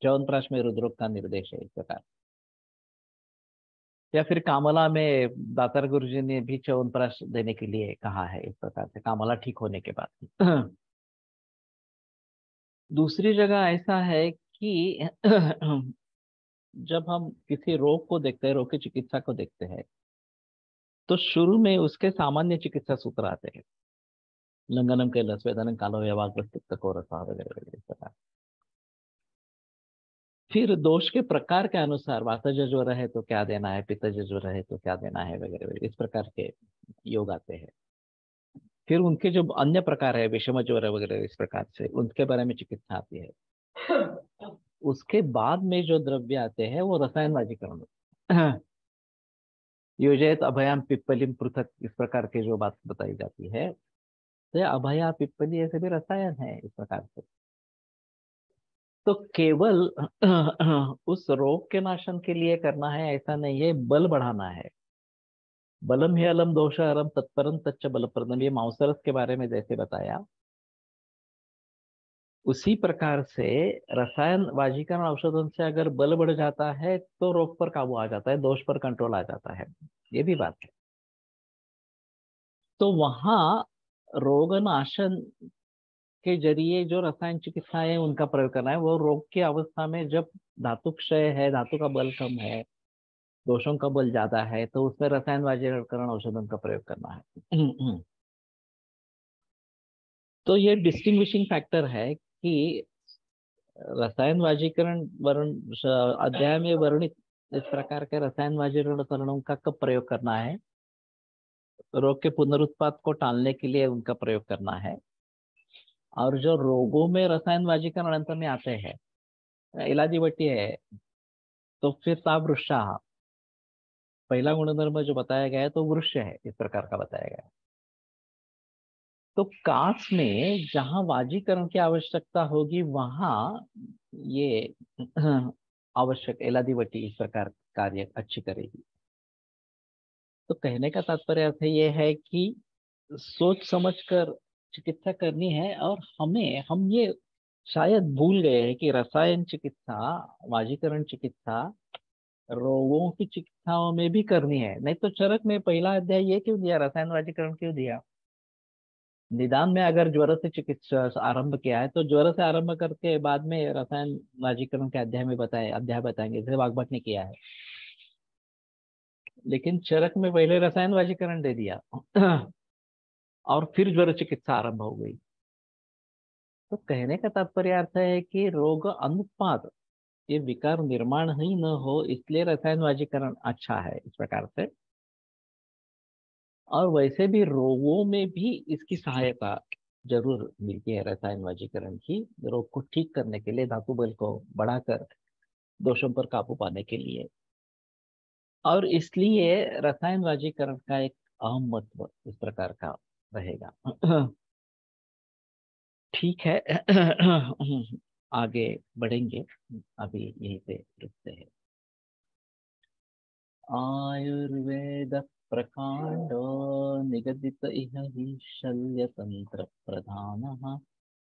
च्यवनप्राश में रुद्रोग का निर्देश है इस प्रकार। या फिर कामला में दातार गुरु जी ने भी च्यवनप्राश देने के लिए कहा है इस प्रकार से, कामला ठीक होने के बाद। दूसरी जगह ऐसा है कि जब हम किसी रोग को देखते हैं, रोग की चिकित्सा को देखते हैं, तो शुरू में उसके सामान्य चिकित्सा सूत्र आते हैं। लंघनम के स्वेदनम कालो व्यवाग को रसा वगैरह वगैरह इस प्रकार। फिर दोष के प्रकार के अनुसार वातज ज्वर है तो क्या देना है, पित्तज ज्वर है तो क्या देना है वगैरह वगैरह, इस प्रकार के योग आते हैं। फिर उनके जो अन्य प्रकार है विषम ज्वर वगैरह इस प्रकार से उनके बारे में चिकित्सा आती है। उसके बाद में जो द्रव्य आते हैं वो रसायन वाजीकरण योजित अभयाम पिप्पलिम पृथक इस प्रकार के जो बात बताई जाती है, तो ये अभया पिप्पली ऐसे भी रसायन है इस प्रकार से। तो केवल उस रोग के नाशन के लिए करना है ऐसा नहीं है, बल बढ़ाना है। बलम ही अलम दोष अरम तत्परम तच्च बलप्रदम, ये माउसरस के बारे में जैसे बताया उसी प्रकार से रसायन वाजीकरण औषधों से अगर बल बढ़ जाता है तो रोग पर काबू आ जाता है, दोष पर कंट्रोल आ जाता है, ये भी बात है। तो वहां रोगनाशन के जरिए जो रसायन चिकित्सा है उनका प्रयोग करना है, वो रोग की अवस्था में जब धातु क्षय है, धातु का बल कम है, दोषों का बल ज्यादा है, तो उसमें रसायन वाजीकरण औषधों का प्रयोग करना है। तो ये डिस्टिंग्विशिंग फैक्टर है कि रसायन वाजीकरण वर्ण अध्याय में वर्णित इस प्रकार के रसायन वाजीकरणों का कब प्रयोग करना है, रोग के पुनरुत्पाद को टालने के लिए उनका प्रयोग करना है। और जो रोगों में रसायन वाजीकरण अंत में आते हैं, इलाजी बट्टी है तो फिर साब वृक्षा, पहला गुणधर्म जो बताया गया है तो वृक्ष है इस प्रकार का बताया गया है। तो काश में जहां वाजीकरण की आवश्यकता होगी वहां ये आवश्यक एलादीवटी इस प्रकार कार्य अच्छी करेगी। तो कहने का तात्पर्य अर्थ ये है कि सोच समझ कर चिकित्सा करनी है। और हम ये शायद भूल गए हैं कि रसायन चिकित्सा, वाजीकरण चिकित्सा रोगों की चिकित्साओं में भी करनी है। नहीं तो चरक में पहला अध्याय ये क्यों दिया, रसायन वाजीकरण क्यों दिया? निदान में अगर ज्वर से चिकित्सा आरंभ किया है तो ज्वर से आरंभ करके बाद में रसायन वाजीकरण के अध्याय बताएंगे, जैसे वाग्भट ने किया है। लेकिन चरक में पहले रसायन वाजीकरण दे दिया और फिर ज्वर चिकित्सा आरंभ हो गई। तो कहने का तात्पर्य अर्थ है कि रोग अनुत्पाद, ये विकार निर्माण ही न हो इसलिए रसायन वाजीकरण अच्छा है इस प्रकार से। और वैसे भी रोगों में भी इसकी सहायता जरूर मिलती है रसायन वाजीकरण की, रोग को ठीक करने के लिए, धातु बल को बढ़ाकर दोषों पर काबू पाने के लिए। और इसलिए रसायन वाजीकरण का एक अहम महत्व इस प्रकार का रहेगा। ठीक है। आगे बढ़ेंगे, अभी यहीं पे रुकते हैं। आयुर्वेद प्रकांडो निगदित इह हि शल्यतंत्र प्रधानः,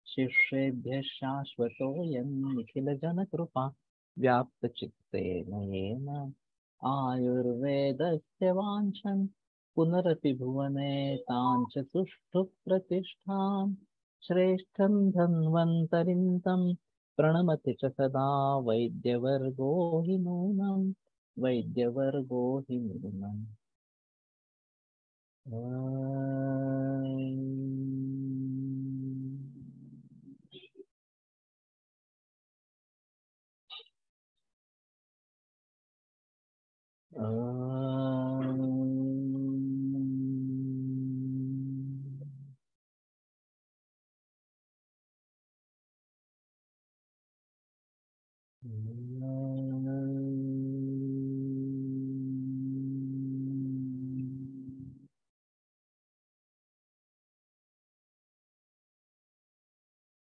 शिष्येभ्यः शाश्वतोऽयं निखिल जन कृपा व्याप्त चित्तेन येन आयुर्वेदस्य वाञ्छन् पुनरपि भुवने ताञ्च सुष्ठु प्रतिष्ठाम् श्रेष्ठं धन्वन्तरिं तं प्रणमति च सदा वैद्यवर्गो हि नूनम्, वैद्यवर्गो हि नूनम्।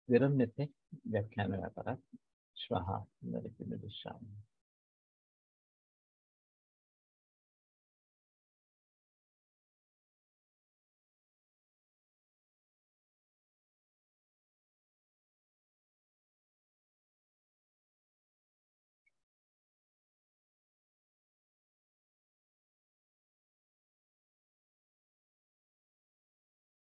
विरम्यते व्याख्यानव्यापारात् श्वः नरसिंहविश्रामः।